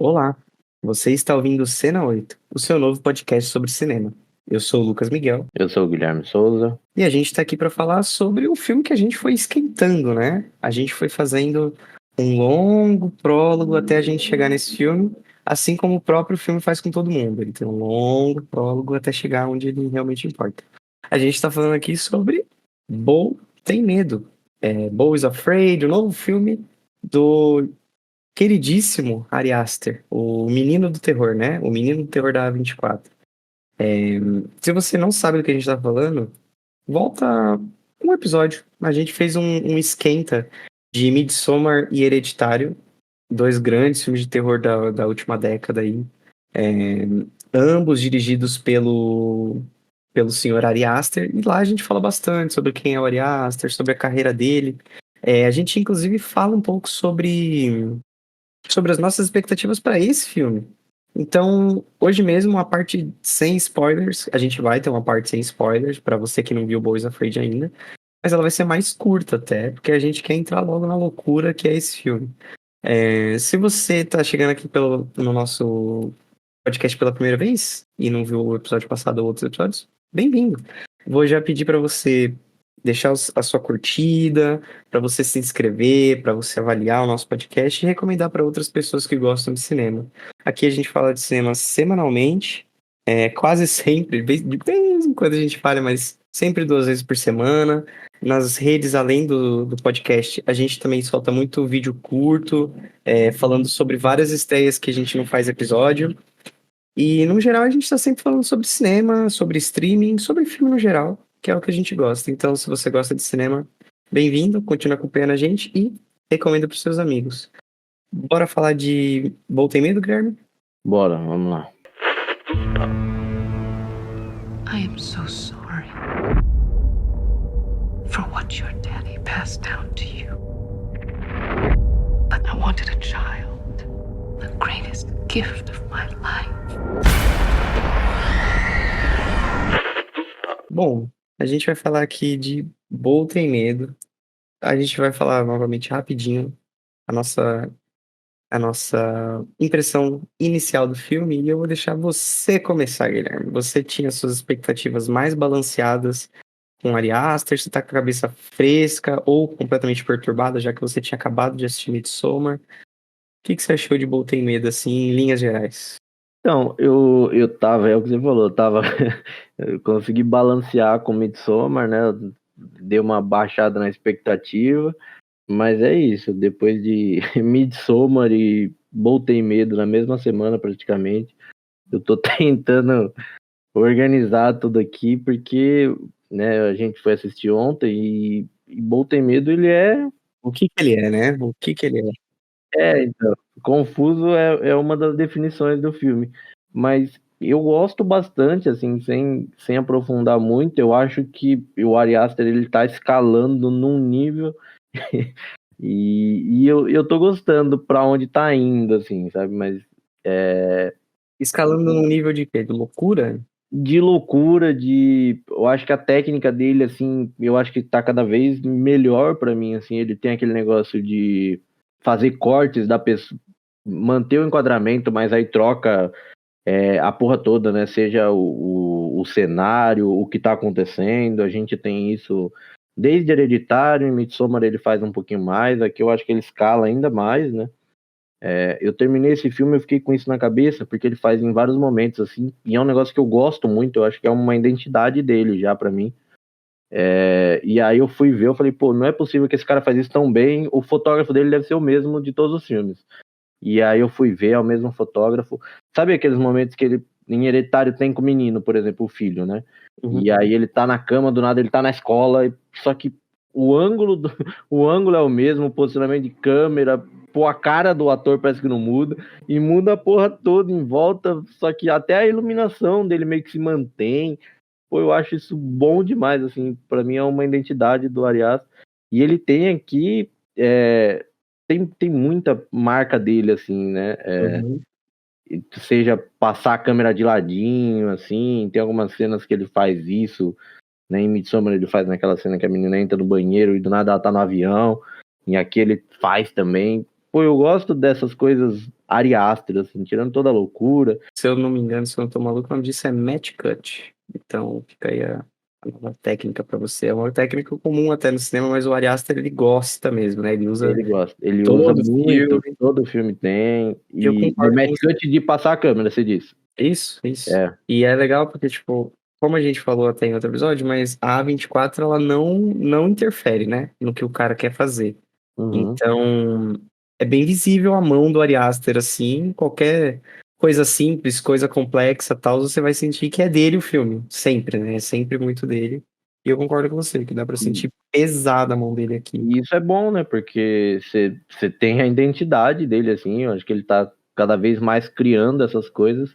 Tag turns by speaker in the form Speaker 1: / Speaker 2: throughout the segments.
Speaker 1: Olá, você está ouvindo Cena 8, o seu novo podcast sobre cinema. Eu sou o Lucas Miguel
Speaker 2: Eu sou o Guilherme Souza.
Speaker 1: e a gente está aqui para falar sobre o filme que a gente foi esquentando, né? A gente foi fazendo um longo prólogo até a gente chegar nesse filme, assim como o próprio filme faz com todo mundo. Ele tem um longo prólogo até chegar onde ele realmente importa. A gente está falando aqui sobre Bo Tem Medo. Bo is Afraid, o novo filme do queridíssimo Ari Aster, o menino do terror, né? O menino do terror da A24. Se você não sabe do que a gente tá falando, volta um episódio. A gente fez um esquenta de Midsommar e Hereditário, dois grandes filmes de terror da última década aí. É, ambos dirigidos pelo senhor Ari Aster. E lá a gente fala bastante sobre quem é o Ari Aster, sobre a carreira dele. A gente, inclusive, fala um pouco sobre as nossas expectativas para esse filme. Então, hoje mesmo, a parte sem spoilers, a gente vai ter uma parte sem spoilers, para você que não viu Boys Afraid ainda, mas ela vai ser mais curta até, porque a gente quer entrar logo na loucura que é esse filme. Se você tá chegando aqui no nosso podcast pela primeira vez e não viu o episódio passado ou outros episódios, bem-vindo. Vou já pedir para você deixar a sua curtida, para você se inscrever, para você avaliar o nosso podcast e recomendar para outras pessoas que gostam de cinema. Aqui a gente fala de cinema semanalmente, quase sempre, de vez em quando a gente fala, mas sempre 2 vezes por semana. Nas redes, além do podcast, a gente também solta muito vídeo curto, falando sobre várias estreias que a gente não faz episódio. E, no geral, a gente está sempre falando sobre cinema, sobre streaming, sobre filme no geral, que é o que a gente gosta. Então, se você gosta de cinema, bem-vindo, continue acompanhando a gente e recomenda para os seus amigos. Bora falar de Voltei Medo, Guilherme?
Speaker 2: Bora, vamos lá.
Speaker 3: I am so sorry for what your daddy passed down to you. But I wanted a child, the greatest gift of my life.
Speaker 1: Bom, a gente vai falar aqui de Voltei Medo. A gente vai falar novamente rapidinho a nossa impressão inicial do filme e eu vou deixar você começar, Guilherme. Você tinha suas expectativas mais balanceadas com Ari Aster, você tá com a cabeça fresca ou completamente perturbada, já que você tinha acabado de assistir Midsommar. O que você achou de Bo Tem Medo, assim, em linhas gerais?
Speaker 2: Então, eu tava, é o que você falou, eu consegui balancear com Midsommar, né? Eu dei uma baixada na expectativa, mas é isso, depois de Midsommar e Voltei Medo na mesma semana praticamente, eu tô tentando organizar tudo aqui, porque, né, a gente foi assistir ontem e Voltei Medo, ele é...
Speaker 1: O que ele é, né? O que ele é?
Speaker 2: Então, confuso é uma das definições do filme, mas eu gosto bastante, assim, sem aprofundar muito. Eu acho que o Ari Aster, ele tá escalando num nível e eu tô gostando pra onde tá indo, assim, sabe? Mas
Speaker 1: Escalando num nível de quê? De loucura?
Speaker 2: de loucura, eu acho que a técnica dele, assim, eu acho que tá cada vez melhor pra mim, assim. Ele tem aquele negócio de fazer cortes da pessoa, manter o enquadramento, mas aí troca a porra toda, né? Seja o cenário, o que tá acontecendo. A gente tem isso desde Hereditário, em Midsommar ele faz um pouquinho mais, aqui eu acho que ele escala ainda mais, né? Eu terminei esse filme, eu fiquei com isso na cabeça, porque ele faz em vários momentos, assim, e é um negócio que eu gosto muito, eu acho que é uma identidade dele já pra mim. E aí eu fui ver, eu falei, pô, não é possível que esse cara faz isso tão bem, o fotógrafo dele deve ser o mesmo de todos os filmes. E aí eu fui ver, é o mesmo fotógrafo. Sabe aqueles momentos que ele, em Hereditário, tem com o menino, por exemplo, o filho, né?
Speaker 1: Uhum.
Speaker 2: E aí ele tá na cama, do nada ele tá na escola, só que o ângulo é o mesmo, o posicionamento de câmera, pô, a cara do ator parece que não muda, e muda a porra toda em volta, só que até a iluminação dele meio que se mantém. Pô, eu acho isso bom demais, assim, pra mim é uma identidade do Ari Aster. E ele tem aqui, tem muita marca dele, assim, né?
Speaker 1: Uhum.
Speaker 2: Seja passar a câmera de ladinho, assim, tem algumas cenas que ele faz isso, né? Em Midsommar ele faz naquela cena que a menina entra no banheiro e do nada ela tá no avião, e aqui ele faz também. Pô, eu gosto dessas coisas Ari Aster, assim, tirando toda a loucura.
Speaker 1: Se eu não me engano, se eu não tô maluco, o nome disso é match cut. Então fica aí a nova técnica pra você. É uma técnica comum até no cinema, mas o Ari Aster, ele gosta mesmo, né? Ele usa
Speaker 2: Ele gosta, ele usa
Speaker 1: todo
Speaker 2: muito,
Speaker 1: filme.
Speaker 2: todo filme tem,
Speaker 1: E eu
Speaker 2: e
Speaker 1: concordo com
Speaker 2: match
Speaker 1: você.
Speaker 2: cut de passar a câmera, você disse.
Speaker 1: Isso.
Speaker 2: É.
Speaker 1: E é legal porque, tipo, como a gente falou até em outro episódio, mas a A24, ela não interfere, né? No que o cara quer fazer.
Speaker 2: Uhum.
Speaker 1: Então, é bem visível a mão do Ari Aster, assim, qualquer coisa simples, coisa complexa, tal, você vai sentir que é dele o filme, sempre, né? É sempre muito dele. E eu concordo com você, que dá pra sentir pesada a mão dele aqui.
Speaker 2: E isso é bom, né? Porque você tem a identidade dele, assim. Eu acho que ele tá cada vez mais criando essas coisas.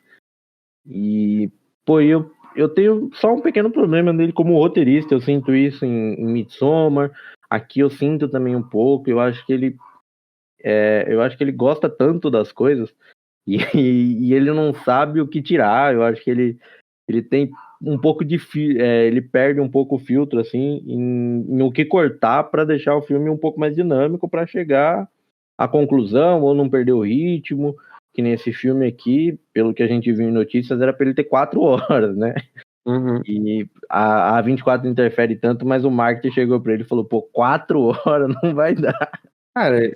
Speaker 2: E, pô, eu tenho só um pequeno problema nele como roteirista. Eu sinto isso em Midsommar. Aqui eu sinto também um pouco. Eu acho que ele gosta tanto das coisas e, e ele não sabe o que tirar. Eu acho que ele tem um pouco de ele perde um pouco o filtro assim em o que cortar para deixar o filme um pouco mais dinâmico para chegar à conclusão ou não perder o ritmo, que nesse filme aqui, pelo que a gente viu em notícias, era para ele ter 4 horas, né?
Speaker 1: Uhum.
Speaker 2: E a 24 interfere tanto, mas o marketing chegou para ele e falou: pô, 4 horas não vai dar.
Speaker 1: Cara,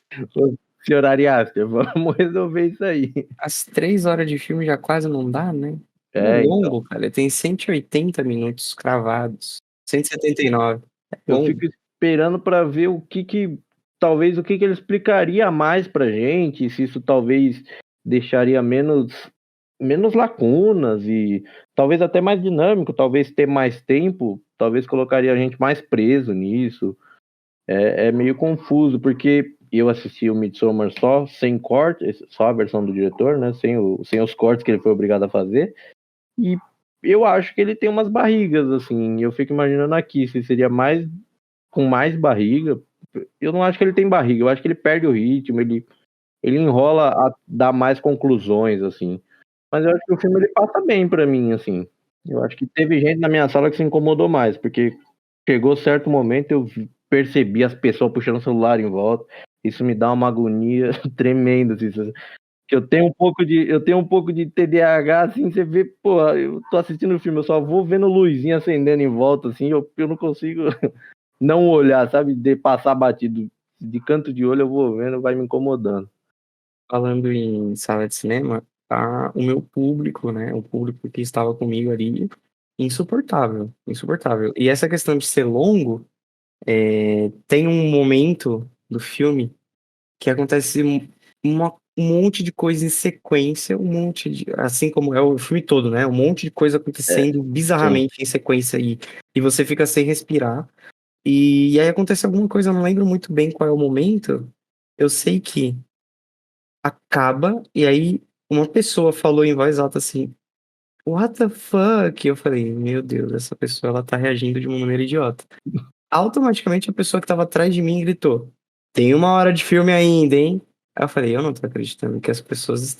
Speaker 2: Senhor Ari Aster, vamos resolver isso aí.
Speaker 1: as 3 horas de filme já quase não dá, né? É
Speaker 2: Então.
Speaker 1: longo, cara. Ele tem 180 minutos cravados. 179. É
Speaker 2: Eu
Speaker 1: longo.
Speaker 2: fico esperando para ver talvez o que ele explicaria mais pra gente, se isso talvez deixaria menos lacunas e talvez até mais dinâmico, talvez ter mais tempo, talvez colocaria a gente mais preso nisso. É meio confuso, porque eu assisti o Midsommar só sem corte, só a versão do diretor, né? Sem os cortes que ele foi obrigado a fazer. E eu acho que ele tem umas barrigas, assim. Eu fico imaginando aqui se seria mais com mais barriga. Eu não acho que ele tem barriga, eu acho que ele perde o ritmo, ele enrola a dar mais conclusões, assim. Mas eu acho que o filme ele passa bem pra mim, assim. Eu acho que teve gente na minha sala que se incomodou mais, porque chegou certo momento, eu percebi as pessoas puxando o celular em volta. Isso me dá uma agonia tremenda, assim. Que eu tenho um pouco de TDAH, assim, você vê, pô, eu tô assistindo o filme, eu só vou vendo luzinha acendendo em volta, assim, eu não consigo não olhar, sabe, de passar batido. De canto de olho eu vou vendo, vai me incomodando.
Speaker 1: Falando em sala de cinema, tá o meu público, né? O público que estava comigo ali, insuportável, insuportável. E essa questão de ser longo, tem um momento do filme que acontece um monte de coisa em sequência, assim como é o filme todo, né? Um monte de coisa
Speaker 2: É,
Speaker 1: acontecendo
Speaker 2: sim.
Speaker 1: bizarramente em sequência e você fica sem respirar. E aí acontece alguma coisa, eu não lembro muito bem qual é o momento. Eu sei que acaba, e aí uma pessoa falou em voz alta assim, What the fuck? Eu falei, meu Deus, essa pessoa ela tá reagindo de uma maneira idiota. Automaticamente a pessoa que tava atrás de mim gritou, tem 1 hora de filme ainda, hein? Aí eu falei, eu não tô acreditando que as pessoas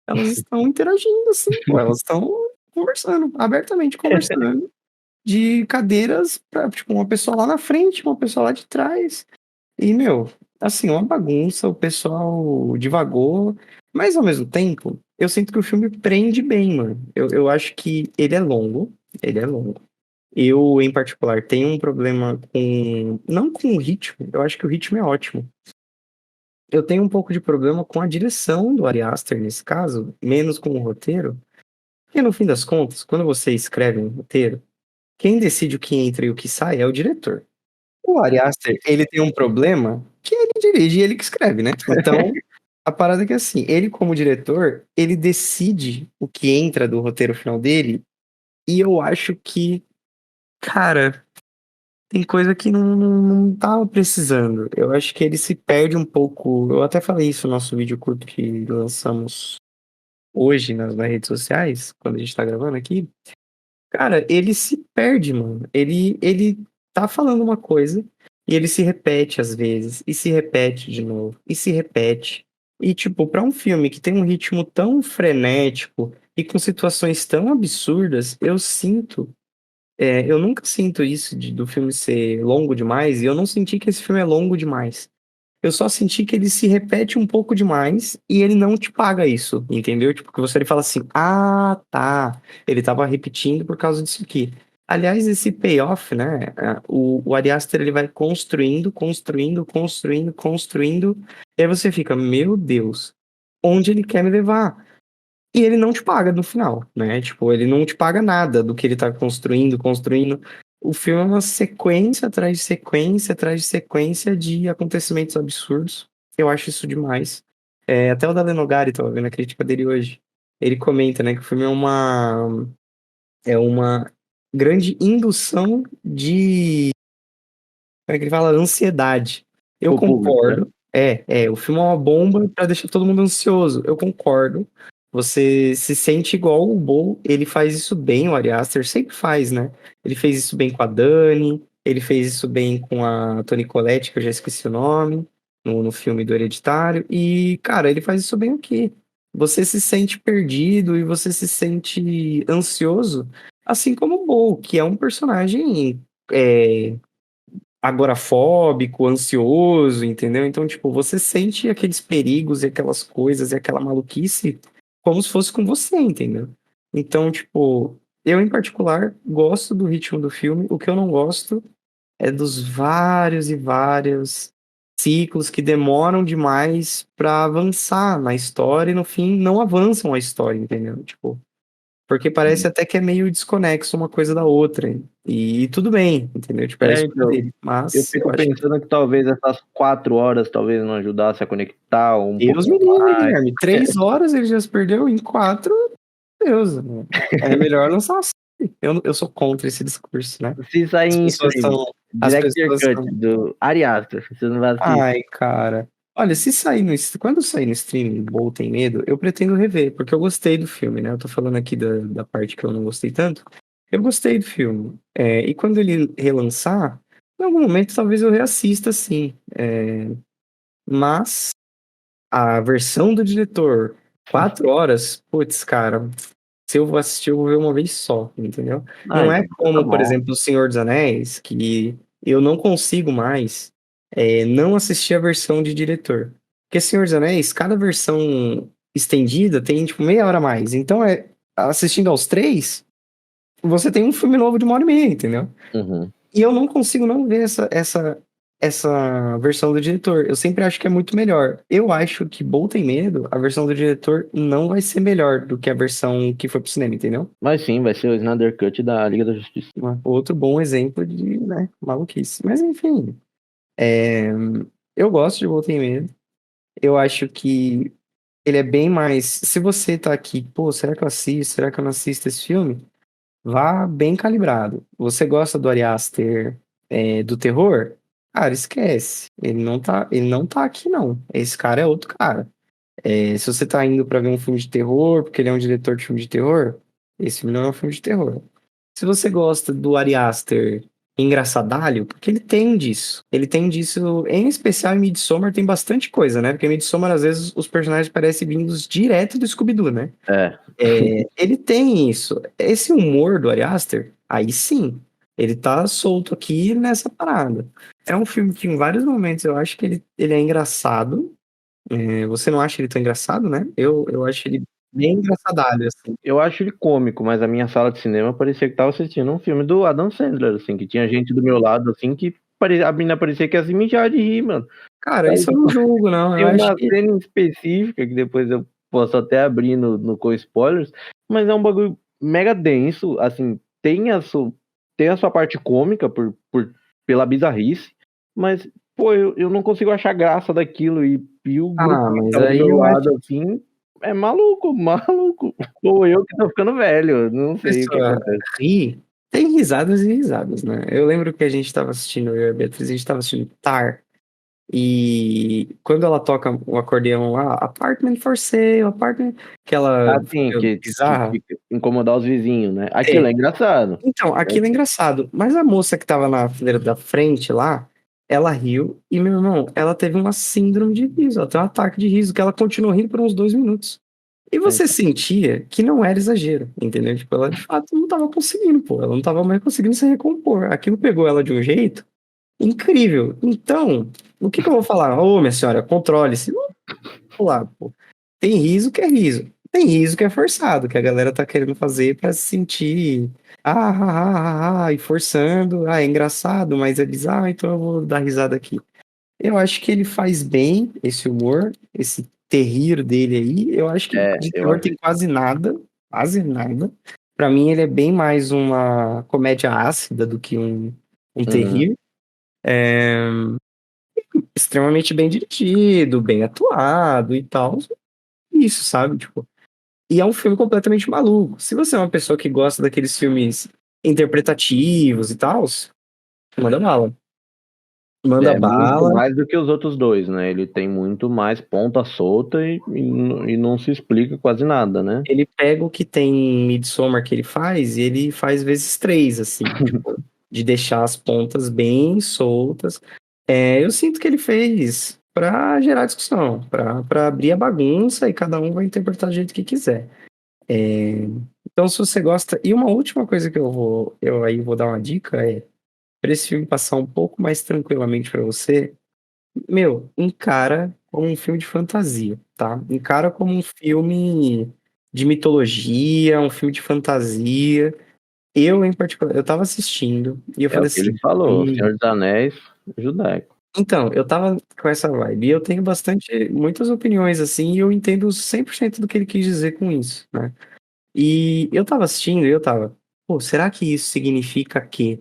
Speaker 1: elas estão interagindo assim, pô, elas estão conversando, abertamente conversando, de cadeiras pra, tipo, uma pessoa lá na frente, uma pessoa lá de trás. E, meu, assim, uma bagunça, o pessoal divagou, mas ao mesmo tempo, eu sinto que o filme prende bem, mano. Eu acho que ele é longo, ele é longo. Eu, em particular, tenho um problema com. Não com o ritmo, eu acho que o ritmo é ótimo. Eu tenho um pouco de problema com a direção do Ari Aster, nesse caso, menos com o roteiro. Porque no fim das contas, quando você escreve um roteiro, quem decide o que entra e o que sai é o diretor. O Ari Aster, ele tem um problema que ele dirige e ele que escreve, né? Então, a parada é que assim, ele como diretor, ele decide o que entra do roteiro final dele, e eu acho que, cara, tem coisa que não tava precisando. Eu acho que ele se perde um pouco. Eu até falei isso no nosso vídeo curto que lançamos hoje nas redes sociais, quando a gente tá gravando aqui. Cara, ele se perde, mano. Ele tá falando uma coisa e ele se repete às vezes, e se repete de novo, e se repete. E, tipo, pra um filme que tem um ritmo tão frenético e com situações tão absurdas, eu sinto. Eu nunca sinto isso do filme ser longo demais, e eu não senti que esse filme é longo demais. Eu só senti que ele se repete um pouco demais e ele não te paga isso, entendeu? Tipo, que você ele fala assim, ah, tá, ele tava repetindo por causa disso aqui. Aliás, esse payoff, né? O Ari Aster, ele vai construindo, e aí você fica, meu Deus, onde ele quer me levar? E ele não te paga no final, né? Tipo, ele não te paga nada do que ele tá construindo. O filme é uma sequência atrás de sequência, atrás de sequência de acontecimentos absurdos. Eu acho isso demais. Até o David Nogari, tava vendo a crítica dele hoje. Ele comenta, né, que o filme é uma grande indução de, como é que ele fala? Ansiedade. Eu
Speaker 2: O público, né?
Speaker 1: concordo. O filme é uma bomba pra deixar todo mundo ansioso. Eu concordo. Você se sente igual o Bo, ele faz isso bem, o Ari Aster sempre faz, né? Ele fez isso bem com a Dani, ele fez isso bem com a Toni Collette, que eu já esqueci o nome, no filme do Hereditário, e, cara, ele faz isso bem aqui. Você se sente perdido e você se sente ansioso, assim como o Bo, que é um personagem agorafóbico, ansioso, entendeu? Então, tipo, você sente aqueles perigos e aquelas coisas e aquela maluquice como se fosse com você, entendeu? Então, tipo, eu em particular gosto do ritmo do filme. O que eu não gosto é dos vários e vários ciclos que demoram demais pra avançar na história e no fim não avançam a história, entendeu? Tipo, porque parece até que é meio desconexo uma coisa da outra. E tudo bem, entendeu? Tipo, era a escolha
Speaker 2: Então,
Speaker 1: dele.
Speaker 2: eu
Speaker 1: Mas eu
Speaker 2: fico
Speaker 1: acho que
Speaker 2: pensando que talvez essas 4 horas talvez não ajudasse a conectar um
Speaker 1: Deus
Speaker 2: pouquinho
Speaker 1: me livre,
Speaker 2: mais.
Speaker 1: Guilherme. 3 horas ele já se perdeu em 4. Deus, né? É melhor lançar assim. Eu sou contra esse discurso, né?
Speaker 2: Se sair
Speaker 1: As
Speaker 2: em
Speaker 1: pessoas
Speaker 2: streaming,
Speaker 1: são. As
Speaker 2: Director
Speaker 1: pessoas
Speaker 2: Cut
Speaker 1: são.
Speaker 2: do Ari Aster, você não vai assistir.
Speaker 1: Ai, cara. Olha, se sair quando sair no streaming, ou tem medo, eu pretendo rever, porque eu gostei do filme, né? Eu tô falando aqui da parte que eu não gostei tanto. Eu gostei do filme. E quando ele relançar, em algum momento talvez eu reassista, sim. Mas a versão do diretor, 4 horas, putz, cara, se eu vou assistir, eu vou ver uma vez só, entendeu?
Speaker 2: Ah,
Speaker 1: Não é
Speaker 2: então tá
Speaker 1: como, por
Speaker 2: bom.
Speaker 1: exemplo, O Senhor dos Anéis, que eu não consigo mais não assistir a versão de diretor. Porque Senhor dos Anéis, cada versão estendida tem, tipo, meia hora a mais. Então, assistindo aos três, você tem um filme novo de 1 hora e meia, entendeu?
Speaker 2: Uhum.
Speaker 1: E eu não consigo não ver essa versão do diretor. Eu sempre acho que é muito melhor. Eu acho que Bolt tem medo, a versão do diretor não vai ser melhor do que a versão que foi pro cinema, entendeu?
Speaker 2: Mas sim, vai ser o Snyder Cut da Liga da Justiça.
Speaker 1: Outro bom exemplo de, né, maluquice. Mas enfim, é, eu gosto de Bolt tem medo. Eu acho que ele é bem mais. Se você tá aqui, pô, será que eu assisto? Será que eu não assisto esse filme? Vá bem calibrado. Você gosta do Ari Aster, do terror? Cara, esquece. Ele não tá aqui, não. Esse cara é outro cara. Se você tá indo pra ver um filme de terror, porque ele é um diretor de filme de terror, esse filme não é um filme de terror. Se você gosta do Ari Aster engraçadalho, porque ele tem disso. Ele tem disso, em especial em Midsommar tem bastante coisa, né? Porque em Midsommar, às vezes, os personagens parecem vindos direto do Scooby-Doo, né?
Speaker 2: É.
Speaker 1: Ele tem isso. Esse humor do Ari Aster, aí sim, ele tá solto aqui nessa parada. É um filme que em vários momentos eu acho que ele é engraçado. Você não acha ele tão engraçado, né? Eu acho ele bem engraçadalho, assim.
Speaker 2: Eu acho ele cômico, mas a minha sala de cinema parecia que tava assistindo um filme do Adam Sandler, assim, que tinha gente do meu lado, assim, que a menina parecia que ia se mijar de rir, mano.
Speaker 1: Cara,
Speaker 2: Aí,
Speaker 1: isso eu não julgo, não.
Speaker 2: tem
Speaker 1: Eu acho
Speaker 2: uma
Speaker 1: que.
Speaker 2: cena em específica, que depois eu posso até abrir no com spoilers, mas é um bagulho mega denso, assim, tem a sua parte cômica pela bizarrice, mas, pô, eu não consigo achar graça daquilo, e o grupo que
Speaker 1: Mas
Speaker 2: tava do
Speaker 1: aí
Speaker 2: meu
Speaker 1: eu acho
Speaker 2: lado, assim, é maluco, maluco. Ou eu que tô ficando velho, não
Speaker 1: que a
Speaker 2: sei o que
Speaker 1: pessoa
Speaker 2: acontece.
Speaker 1: ri. Tem risadas e risadas, né? Eu lembro que a gente tava assistindo, eu e a Beatriz, a gente tava assistindo Tar. E quando ela toca o acordeão lá, Apartment for Sale, Apartment, aquela
Speaker 2: Assim, que
Speaker 1: bizarra.
Speaker 2: fica incomodar os vizinhos, né? Aquilo é engraçado.
Speaker 1: Então, aquilo é engraçado. Mas a moça que tava na fileira da frente lá, ela riu e, meu irmão, ela teve uma síndrome de riso, ela teve um ataque de riso, que ela continuou rindo por uns 2 minutos. E
Speaker 2: É,
Speaker 1: você sentia que não era exagero, entendeu? Tipo, ela de fato não tava conseguindo, pô. Ela não tava mais conseguindo se recompor. Aquilo pegou ela de um jeito. incrível. Então, o que eu vou falar? Ô, minha senhora, controle-se. Não vou lá, pô. Tem riso que é riso. Tem riso que é forçado, que a galera tá querendo fazer pra se sentir e forçando. Ah, é engraçado, mas é bizarro, então eu vou dar risada aqui. Eu acho que ele faz bem esse humor, esse terrir dele aí. Eu acho que de
Speaker 2: Eu
Speaker 1: terror
Speaker 2: acho.
Speaker 1: tem quase nada, quase nada. Pra mim, ele é bem mais uma comédia ácida do que um
Speaker 2: Uhum.
Speaker 1: terrir. É extremamente bem dirigido, bem atuado e tal. Isso, sabe? Tipo, e é um filme completamente maluco. Se você é uma pessoa que gosta daqueles filmes interpretativos e tal, manda bala. Manda
Speaker 2: É muito
Speaker 1: bala.
Speaker 2: mais do que os outros dois, né? Ele tem muito mais ponta solta e não se explica quase nada, né?
Speaker 1: Ele pega o que tem em Midsommar que ele faz e ele faz vezes três, assim, tipo, de deixar as pontas bem soltas. Eu sinto que ele fez pra gerar discussão, pra abrir a bagunça e cada um vai interpretar do jeito que quiser. Então, se você gosta. E uma última coisa que eu aí vou dar uma dica é, pra esse filme passar um pouco mais tranquilamente pra você, meu, encara como um filme de fantasia, tá? Encara como um filme de mitologia, um filme de fantasia. Eu, em particular, eu tava assistindo e eu
Speaker 2: É o
Speaker 1: falei
Speaker 2: que ele
Speaker 1: assim,
Speaker 2: falou, Senhor dos Anéis, judaico.
Speaker 1: então, eu tava com essa vibe e eu tenho muitas opiniões assim e eu entendo 100% do que ele quis dizer com isso, né? E eu tava assistindo e eu tava, pô, será que isso significa que,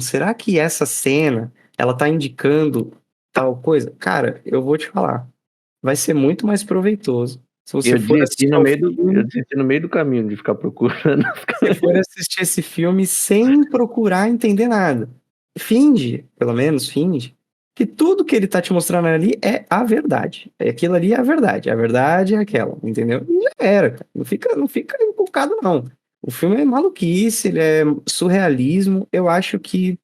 Speaker 1: será que essa cena, ela tá indicando tal coisa? Cara, eu vou te falar, vai ser muito mais proveitoso se você for assistir ao
Speaker 2: Eu
Speaker 1: filme,
Speaker 2: desisti no meio do caminho de ficar procurando.
Speaker 1: se for assistir esse filme sem procurar entender nada. Finge, pelo menos finge, que tudo que ele tá te mostrando ali é a verdade. Aquilo ali é a verdade é aquela, entendeu? E já era, cara. Não fica empolgado, não. O filme é maluquice, ele é surrealismo. Eu acho que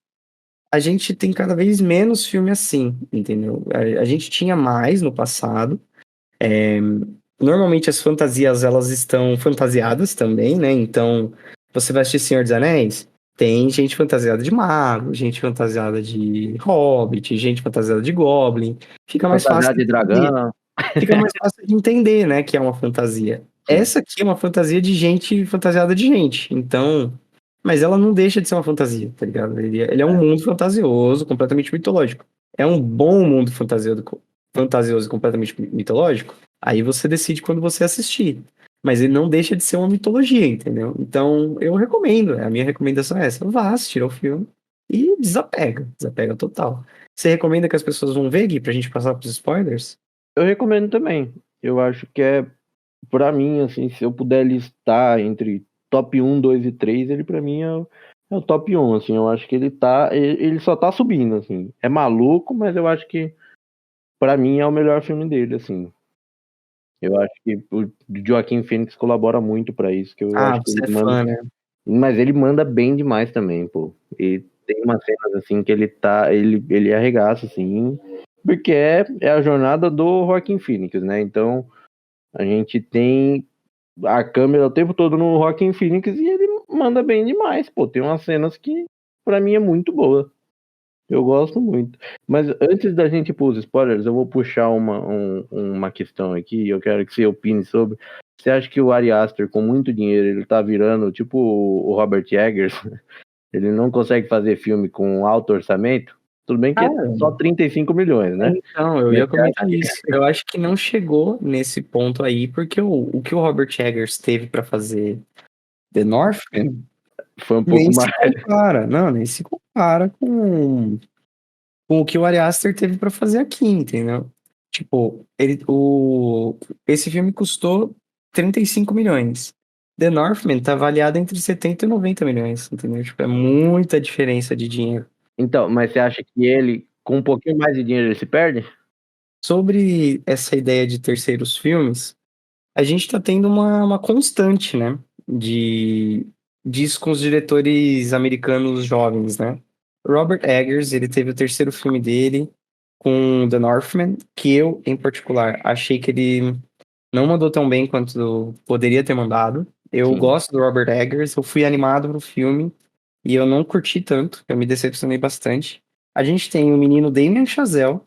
Speaker 1: a gente tem cada vez menos filme assim, entendeu? A gente tinha mais no passado. Normalmente as fantasias, elas estão fantasiadas também, né? Então, você vai assistir Senhor dos Anéis, tem gente fantasiada de mago, gente fantasiada de hobbit, gente fantasiada de goblin. Fica mais fácil
Speaker 2: Fantasiado
Speaker 1: de
Speaker 2: de
Speaker 1: entender.
Speaker 2: dragão.
Speaker 1: Fica mais fácil de entender, né, que é uma fantasia.
Speaker 2: Sim.
Speaker 1: Essa aqui é uma fantasia de gente fantasiada de gente. Então, mas ela não deixa de ser uma fantasia, tá ligado? Ele é um mundo fantasioso, completamente mitológico. É um bom mundo fantasioso, completamente mitológico. Aí você decide quando você assistir. Mas ele não deixa de ser uma mitologia, entendeu? Então, eu recomendo. A minha recomendação é essa. Vá assistir ao filme e desapega. Desapega total. Você recomenda que as pessoas vão ver, Gui, pra gente passar pros spoilers?
Speaker 2: Eu recomendo também. Eu acho que pra mim, assim, se eu puder listar entre top 1, 2 e 3, ele pra mim é o top 1, assim. Eu acho que ele só tá subindo, assim. É maluco, mas eu acho que pra mim é o melhor filme dele, assim. Eu acho que o Joaquin Phoenix colabora muito pra isso, que eu
Speaker 1: Ah,
Speaker 2: acho que
Speaker 1: você
Speaker 2: ele
Speaker 1: é
Speaker 2: manda.
Speaker 1: fã, né?
Speaker 2: Mas ele manda bem demais também, pô. E tem umas cenas assim que ele arregaça, assim, porque é a jornada do Joaquin Phoenix, né? Então a gente tem a câmera o tempo todo no Joaquin Phoenix e ele manda bem demais, pô. Tem umas cenas que pra mim é muito boa. Eu gosto muito. Mas antes da gente ir pros spoilers, eu vou puxar uma questão aqui e eu quero que você opine sobre. Você acha que o Ari Aster, com muito dinheiro, ele tá virando tipo o Robert Eggers? Ele não consegue fazer filme com alto orçamento? Tudo bem que é
Speaker 1: Cara,
Speaker 2: só 35 milhões, né?
Speaker 1: então, eu
Speaker 2: Mas
Speaker 1: ia comentar isso. Eu acho que não chegou nesse ponto aí, porque o que o Robert Eggers teve pra fazer The Northman
Speaker 2: foi um pouco
Speaker 1: nem se
Speaker 2: mais.
Speaker 1: compara. Não, nem se compara com o que o Ari Aster teve pra fazer aqui, entendeu? Tipo, esse filme custou 35 milhões. The Northman tá avaliado entre 70 e 90 milhões, entendeu? Tipo, é muita diferença de dinheiro.
Speaker 2: Então, mas você acha que ele, com um pouquinho mais de dinheiro, ele se perde?
Speaker 1: Sobre essa ideia de terceiros filmes, a gente tá tendo uma constante, né? Disso com os diretores americanos jovens, né? Robert Eggers, ele teve o terceiro filme dele com The Northman, que eu, em particular, achei que ele não mandou tão bem quanto poderia ter mandado. Eu
Speaker 2: Sim.
Speaker 1: gosto do Robert Eggers, eu fui animado pro filme e eu não curti tanto, eu me decepcionei bastante. a gente tem o menino Damien Chazelle,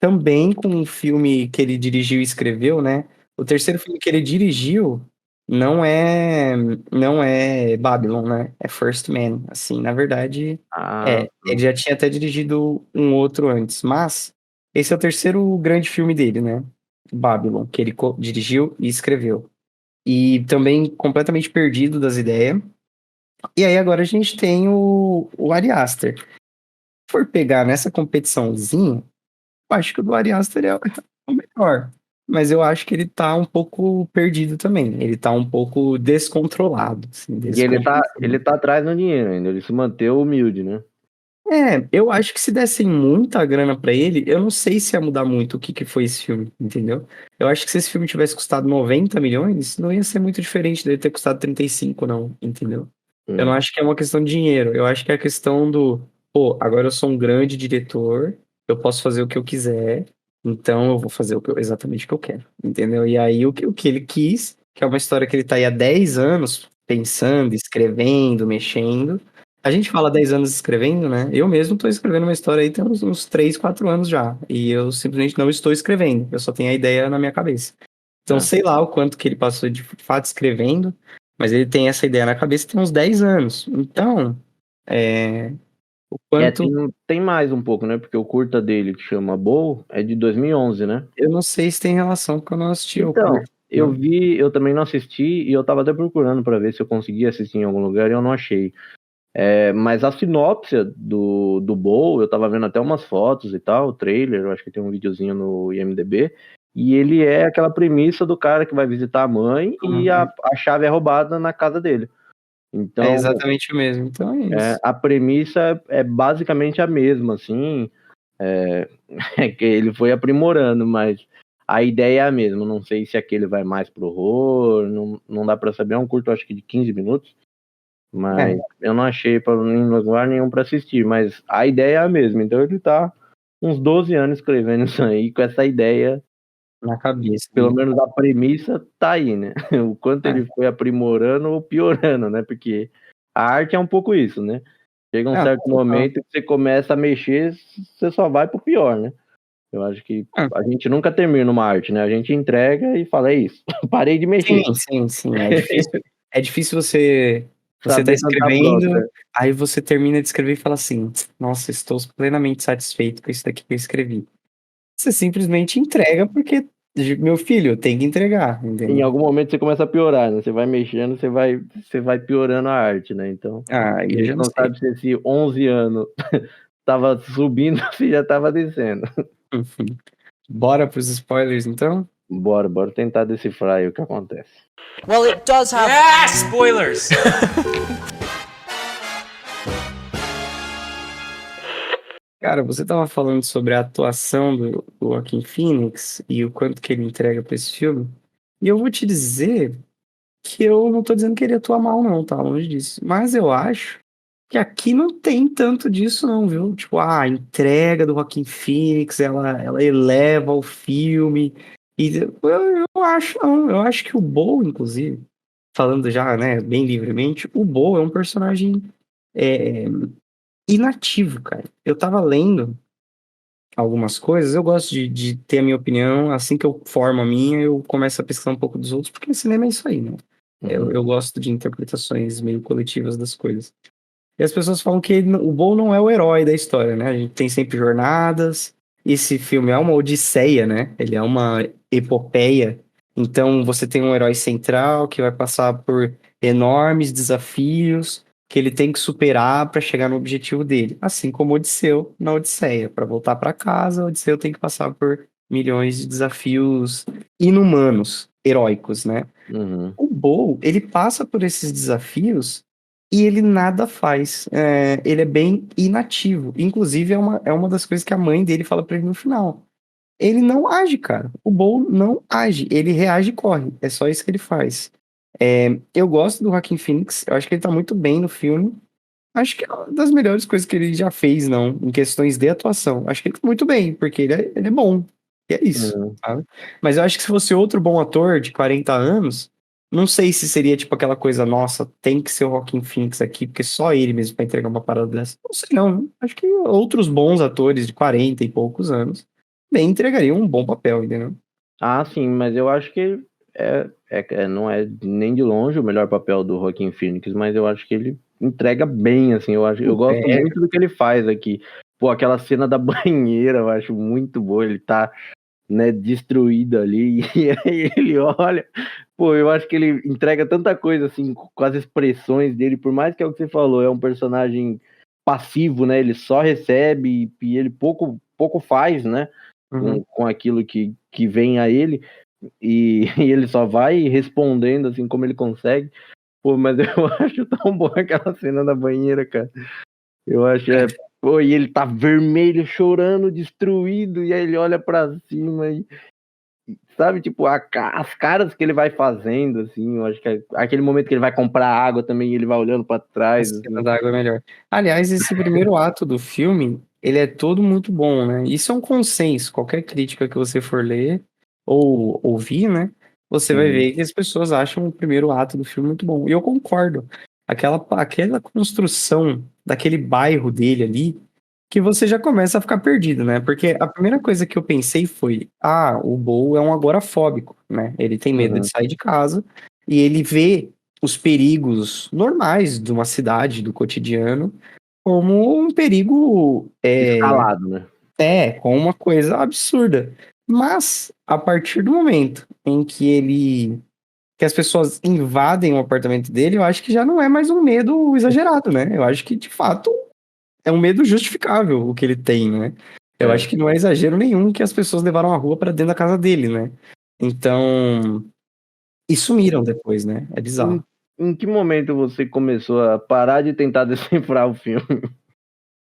Speaker 1: também com um filme que ele dirigiu e escreveu, né? O terceiro filme que ele dirigiu não é não é Babylon, né? É First Man. Assim, na verdade,
Speaker 2: Ah,
Speaker 1: ele já tinha até dirigido um outro antes, mas esse é o terceiro grande filme dele, né? Babylon, que ele dirigiu e escreveu. E também completamente perdido das ideias. E aí agora a gente tem o Ari Aster. Se for pegar nessa competiçãozinha, eu acho que o do Ari Aster é o melhor. Mas eu acho que ele tá um pouco perdido também. Ele tá um pouco descontrolado, assim,
Speaker 2: e ele tá atrás no dinheiro ainda, ele se manteve humilde, né?
Speaker 1: Eu acho que se dessem muita grana pra ele, eu não sei se ia mudar muito o que que foi esse filme, entendeu? Eu acho que se esse filme tivesse custado 90 milhões, não ia ser muito diferente dele ter custado 35, não, entendeu? Eu não acho que é uma questão de dinheiro, eu acho que é a questão do, pô, agora eu sou um grande diretor, eu posso fazer o que eu quiser, então eu vou fazer exatamente o que eu quero, entendeu? E aí o que ele quis, que é uma história que ele tá aí há 10 anos pensando, escrevendo, mexendo. A gente fala 10 anos escrevendo, né? Eu mesmo estou escrevendo uma história aí tem uns 3, 4 anos já. E eu simplesmente não estou escrevendo. Eu só tenho a ideia na minha cabeça. Então,
Speaker 2: É.
Speaker 1: sei lá o quanto que ele passou de fato escrevendo, mas ele tem essa ideia na cabeça tem uns 10 anos. Então, o quanto.
Speaker 2: Tem mais um pouco, né? Porque o curta dele, que chama Bow, é de 2011, né?
Speaker 1: Eu não sei se tem relação, porque eu não assisti ao
Speaker 2: Então,
Speaker 1: curto.
Speaker 2: eu vi, eu também não assisti e eu tava até procurando pra ver se eu conseguia assistir em algum lugar e eu não achei. Mas a sinopse do Bow, eu tava vendo até umas fotos e tal, o trailer, eu acho que tem um videozinho no IMDb, e ele é aquela premissa do cara que vai visitar a mãe e a chave é roubada na casa dele.
Speaker 1: É
Speaker 2: Então,
Speaker 1: exatamente o mesmo. Então é isso.
Speaker 2: a premissa é basicamente a mesma, assim, que ele foi aprimorando, mas a ideia é a mesma. Não sei se aquele vai mais pro horror, não dá pra saber. É um curto, acho que de 15 minutos, mas eu não achei em lugar nenhum pra assistir. Mas a ideia é a mesma. Então ele tá uns 12 anos escrevendo isso aí, com essa ideia,
Speaker 1: Na cabeça.
Speaker 2: pelo menos a premissa tá aí, né? O quanto ele foi aprimorando ou piorando, né? Porque a arte é um pouco isso, né? Chega um certo momento que você começa a mexer, você só vai pro pior, né? Eu acho que a gente nunca termina uma arte, né? A gente entrega e fala, é isso, parei de mexer.
Speaker 1: Sim. É difícil você tá
Speaker 2: Saber cantar
Speaker 1: escrevendo,
Speaker 2: própria.
Speaker 1: aí você termina de escrever e fala assim, nossa, estou plenamente satisfeito com isso daqui que eu escrevi. Você simplesmente entrega porque, meu filho, tem que entregar,
Speaker 2: Em
Speaker 1: entendeu?
Speaker 2: algum momento você começa a piorar, né? Você vai mexendo, você vai piorando a arte, né? Então,
Speaker 1: Ah,
Speaker 2: a
Speaker 1: eu
Speaker 2: gente
Speaker 1: já não
Speaker 2: não
Speaker 1: sei.
Speaker 2: sabe se esse 11 anos tava subindo ou se já tava descendo.
Speaker 1: Enfim. Bora pros spoilers, então?
Speaker 2: Bora tentar decifrar aí o que acontece.
Speaker 4: Well, it does have.
Speaker 5: Yeah, spoilers!
Speaker 1: Cara, você tava falando sobre a atuação do Joaquin Phoenix e o quanto que ele entrega pra esse filme. E eu vou te dizer que eu não tô dizendo que ele atua mal, não, tá? Longe disso. Mas eu acho que aqui não tem tanto disso, não, viu? Tipo, a entrega do Joaquin Phoenix, ela eleva o filme. E eu acho, não. Eu acho que o Bo, inclusive, falando já, né, bem livremente, o Bo é um personagem é, inativo, cara. Eu tava lendo algumas coisas, eu gosto de ter a minha opinião, assim que eu formo a minha, eu começo a pesquisar um pouco dos outros, porque cinema é isso aí, né? Eu gosto de interpretações meio coletivas das coisas. E as pessoas falam que o Bo não é o herói da história, né? A gente tem sempre jornadas. Esse filme é uma odisseia, né? Ele é uma epopeia. Então você tem um herói central que vai passar por enormes desafios que ele tem que superar para chegar no objetivo dele. Assim como Odisseu na Odisseia. Para voltar para casa, Odisseu tem que passar por milhões de desafios inumanos, heróicos, né?
Speaker 2: Uhum.
Speaker 1: O Bo, ele passa por esses desafios e ele nada faz. Ele é bem inativo. Inclusive, é uma das coisas que a mãe dele fala pra ele no final. Ele não age, cara. O Bo não age. Ele reage e corre. É só isso que ele faz. Eu gosto do Joaquin Phoenix. Eu acho que ele tá muito bem no filme. Acho que é uma das melhores coisas que ele já fez, não, em questões de atuação. Acho que ele tá muito bem, porque ele é bom. E é isso,
Speaker 2: Uhum.
Speaker 1: sabe? Mas eu acho que se fosse outro bom ator de 40 anos, Não sei se seria tipo aquela coisa, nossa, tem que ser o Joaquin Phoenix aqui, porque só ele mesmo pra entregar uma parada dessa. Não sei não, acho que outros bons atores de 40 e poucos anos bem entregariam um bom papel, entendeu?
Speaker 2: Ah, sim, mas eu acho que não é nem de longe o melhor papel do Joaquin Phoenix, mas eu acho que ele entrega bem, assim, eu gosto
Speaker 1: É,
Speaker 2: muito do que ele faz aqui. Pô, aquela cena da banheira, eu acho muito boa, ele tá, né, destruído ali, e aí ele olha, pô, eu acho que ele entrega tanta coisa, assim, com as expressões dele, por mais que é o que você falou, é um personagem passivo, né, ele só recebe e ele pouco faz, né,
Speaker 1: uhum.
Speaker 2: com aquilo que vem a ele, e ele só vai respondendo assim como ele consegue. Pô, mas eu acho tão boa aquela cena da banheira, cara. Eu acho, pô, e ele tá vermelho, chorando, destruído, e aí ele olha pra cima e, sabe, tipo, as caras que ele vai fazendo, assim, eu acho que aquele momento que ele vai comprar água também, ele vai olhando pra
Speaker 1: A
Speaker 2: trás,
Speaker 1: cena
Speaker 2: assim.
Speaker 1: da água é melhor. Aliás, esse primeiro ato do filme, ele é todo muito bom, né? Isso é um consenso. Qualquer crítica que você for ler ou ouvir, né? Você vai
Speaker 2: Uhum.
Speaker 1: ver que as pessoas acham o primeiro ato do filme muito bom. E eu concordo. Aquela construção daquele bairro dele ali, que você já começa a ficar perdido, né? Porque a primeira coisa que eu pensei foi: o Bo é um agorafóbico, né? Ele tem medo de
Speaker 2: Uhum.
Speaker 1: sair de casa e ele vê os perigos normais de uma cidade, do cotidiano, como um perigo
Speaker 2: Escalado, né?
Speaker 1: como uma coisa absurda. Mas a partir do momento em que as pessoas invadem o apartamento dele, eu acho que já não é mais um medo exagerado, né? Eu acho que de fato é um medo justificável o que ele tem, né? Eu acho
Speaker 2: É.
Speaker 1: que não é exagero nenhum que as pessoas levaram a rua para dentro da casa dele, né? Então, e sumiram depois, né? É
Speaker 2: Em,
Speaker 1: bizarro.
Speaker 2: em que momento você começou a parar de tentar decifrar o filme?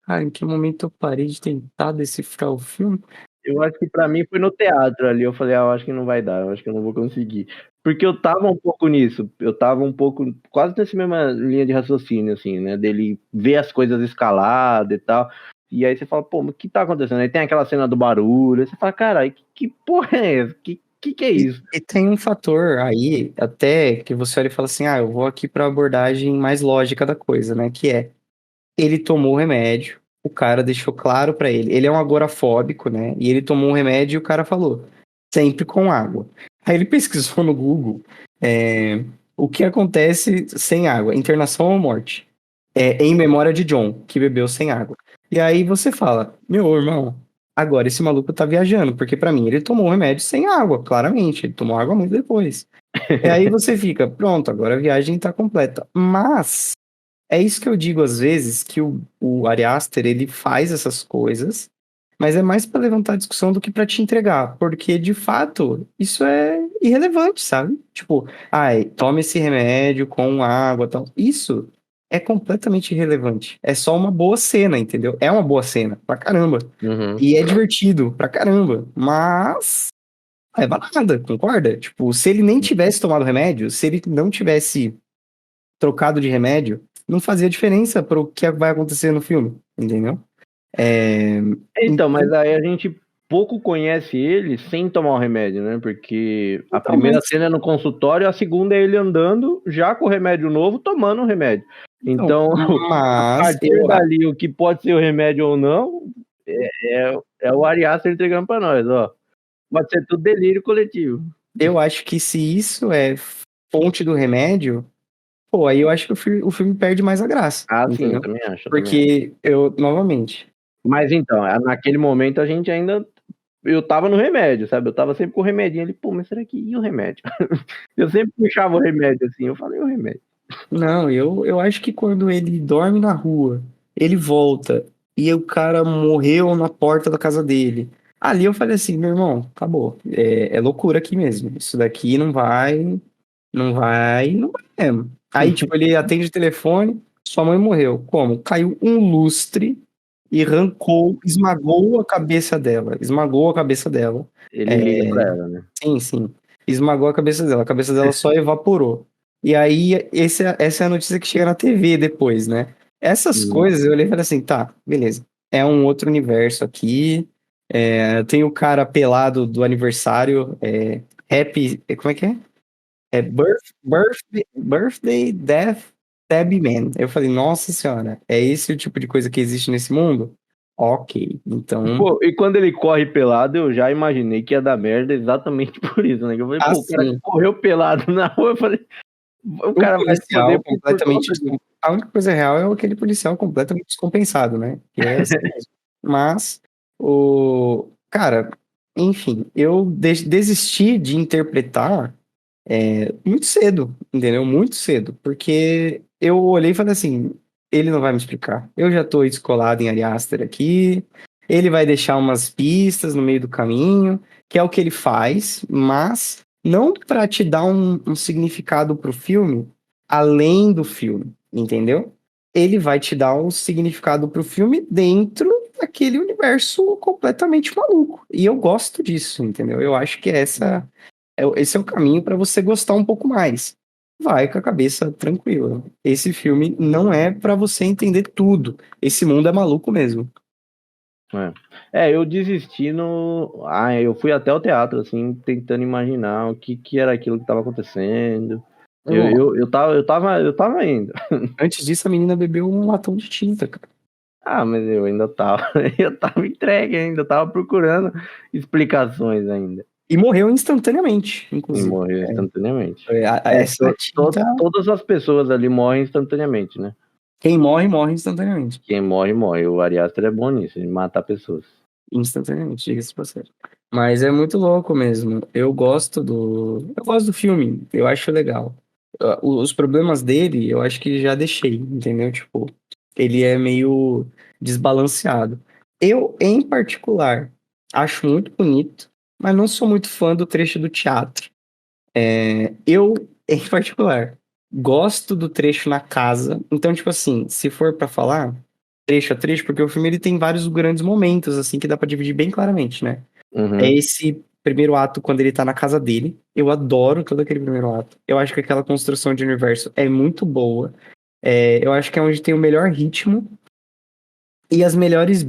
Speaker 1: Cara, em que momento eu parei de tentar decifrar o filme?
Speaker 2: Eu acho que pra mim foi no teatro ali, eu falei: eu acho que não vai dar, eu acho que eu não vou conseguir. Porque eu tava um pouco nisso, eu tava um pouco quase nessa mesma linha de raciocínio, assim, né, dele ver as coisas escaladas e tal, e aí você fala: "Pô, mas o que tá acontecendo?" Aí tem aquela cena do barulho, aí você fala: "Caralho, que porra é essa? Que é
Speaker 1: E,
Speaker 2: isso?"
Speaker 1: e tem um fator aí, até que você olha e fala assim: eu vou aqui pra abordagem mais lógica da coisa, né? Que é, ele tomou o remédio, o cara deixou claro pra ele. Ele é um agorafóbico, né? E ele tomou um remédio e o cara falou: sempre com água. Aí ele pesquisou no Google o que acontece sem água, internação ou morte. Em memória de John, que bebeu sem água. E aí você fala, meu irmão, agora esse maluco tá viajando, porque pra mim ele tomou o remédio sem água, claramente, ele tomou água muito depois. E aí você fica, pronto, agora a viagem tá completa. Mas é isso que eu digo às vezes, que o Ari Aster, ele faz essas coisas, mas é mais pra levantar discussão do que pra te entregar, porque de fato isso é irrelevante, sabe? Tipo, toma esse remédio com água e tal. Isso é completamente irrelevante. É só uma boa cena, entendeu? É uma boa cena, pra caramba.
Speaker 2: Uhum.
Speaker 1: E é divertido, pra caramba. Mas não leva a nada, concorda? Tipo, se ele nem tivesse tomado remédio, se ele não tivesse trocado de remédio, não fazia diferença pro que vai acontecer no filme, entendeu? É,
Speaker 2: Então,
Speaker 1: então,
Speaker 2: mas aí a gente pouco conhece ele sem tomar o remédio, né, porque a
Speaker 1: então,
Speaker 2: primeira cena é no consultório, a segunda é ele andando, já com o remédio novo, tomando o remédio. Então, a
Speaker 1: mas
Speaker 2: partir dali, o que pode ser o remédio ou não, é o Ari Aster entregando pra nós, ó. Pode ser tudo delírio coletivo.
Speaker 1: eu acho que se isso é fonte do remédio, pô, aí eu acho que o filme perde mais a graça,
Speaker 2: Ah, sim, eu
Speaker 1: entendeu?
Speaker 2: também acho, eu também acho.
Speaker 1: Porque novamente,
Speaker 2: Mas então, naquele momento a gente ainda. Eu tava no remédio, sabe? Eu tava sempre com o remedinho ali, pô, mas será que e o remédio? Eu sempre puxava o remédio assim, eu falei o remédio.
Speaker 1: não, eu acho que quando ele dorme na rua, ele volta e o cara morreu na porta da casa dele. Ali eu falei assim, meu irmão, acabou. É loucura aqui mesmo. Isso daqui não vai mesmo. Aí, tipo, ele atende o telefone, sua mãe morreu. Como? Caiu um lustre e esmagou a cabeça dela. Esmagou a cabeça dela.
Speaker 2: Ele liga
Speaker 1: É,
Speaker 2: pra ela, né?
Speaker 1: sim, sim. Esmagou a cabeça dela. A cabeça dela só evaporou. E aí, essa é a notícia que chega na TV depois, né? Essas
Speaker 2: Hum.
Speaker 1: coisas eu olhei e falei assim, tá, beleza. É um outro universo aqui. Tem o cara pelado do aniversário. Happy. Como é que é? É Birthday, Death, Stab Man. Eu falei, nossa senhora, é esse o tipo de coisa que existe nesse mundo? Ok, então,
Speaker 2: Pô, e quando ele corre pelado, eu já imaginei que ia dar merda exatamente por isso, né? Que eu falei, pô, o cara
Speaker 1: assim,
Speaker 2: correu pelado na rua, eu falei, o
Speaker 1: um
Speaker 2: cara vai se foder
Speaker 1: policial
Speaker 2: por
Speaker 1: completamente.
Speaker 2: conta disso.
Speaker 1: A única coisa real é aquele policial completamente descompensado, né? Que é assim mesmo. Mas, cara, enfim, eu desisti de interpretar muito cedo, entendeu? Muito cedo, porque eu olhei e falei assim, ele não vai me explicar. Eu já tô escolado em Ari Aster aqui, ele vai deixar umas pistas no meio do caminho, que é o que ele faz, mas não para te dar um significado pro filme além do filme, entendeu? Ele vai te dar um significado pro filme dentro daquele universo completamente maluco. E eu gosto disso, entendeu? Eu acho que esse é o caminho para você gostar um pouco mais. Vai com a cabeça tranquila. Esse filme não é para você entender tudo. Esse mundo é maluco mesmo.
Speaker 2: Eu desisti no. Eu fui até o teatro, assim, tentando imaginar o que era aquilo que tava acontecendo. Eu tava indo.
Speaker 1: Antes disso, a menina bebeu um latão de tinta, cara.
Speaker 2: Mas eu ainda tava. Eu tava entregue ainda, eu tava procurando explicações ainda.
Speaker 1: E morreu instantaneamente,
Speaker 2: E
Speaker 1: inclusive.
Speaker 2: morreu instantaneamente.
Speaker 1: Essa tinta,
Speaker 2: Todas as pessoas ali morrem instantaneamente, né?
Speaker 1: quem morre, morre instantaneamente.
Speaker 2: Quem morre, morre. O Ari Aster é bom nisso, de matar pessoas.
Speaker 1: Instantaneamente, diga-se de passagem. Mas é muito louco mesmo. Eu gosto do filme, eu acho legal. Os problemas dele, eu acho que já deixei, entendeu? Tipo, ele é meio desbalanceado. Eu, em particular, acho muito bonito, mas não sou muito fã do trecho do teatro. Eu, em particular, gosto do trecho na casa. Então, tipo assim, se for pra falar trecho a trecho, porque o filme ele tem vários grandes momentos, assim, que dá pra dividir bem claramente, né? É
Speaker 2: Uhum.
Speaker 1: esse primeiro ato quando ele tá na casa dele. Eu adoro todo aquele primeiro ato. Eu acho que aquela construção de universo é muito boa. Eu acho que é onde tem o melhor ritmo e os melhores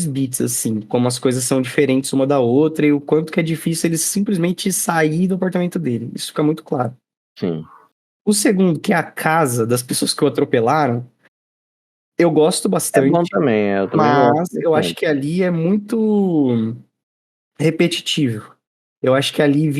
Speaker 1: beats, assim, como as coisas são diferentes uma da outra e o quanto que é difícil ele simplesmente sair do apartamento dele. Isso fica muito claro.
Speaker 2: Sim.
Speaker 1: O segundo, que é a casa das pessoas que o atropelaram, eu gosto
Speaker 2: É bom
Speaker 1: bastante,
Speaker 2: também, eu também gosto
Speaker 1: mas eu acho
Speaker 2: bastante.
Speaker 1: que ali é muito repetitivo. Eu acho que ali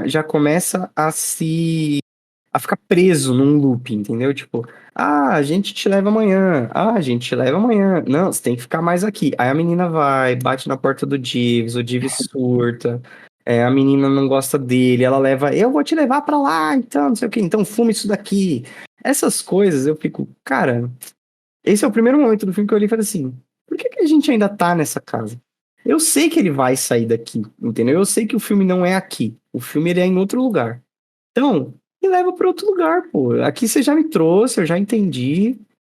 Speaker 1: já começa a ficar preso num loop, entendeu? Tipo, a gente te leva amanhã. A gente te leva amanhã. Não, você tem que ficar mais aqui. Aí a menina vai, bate na porta do Jeeves, o Jeeves surta. A menina não gosta dele, ela leva, eu vou te levar pra lá, então, não sei o quê. Então fuma isso daqui. Essas coisas eu fico, cara, esse é o primeiro momento do filme que eu olhei e falei assim, por que a gente ainda tá nessa casa? Eu sei que ele vai sair daqui, entendeu? Eu sei que o filme não é aqui. O filme ele é em outro lugar. Então, me leva para outro lugar, pô. Aqui você já me trouxe, eu já entendi.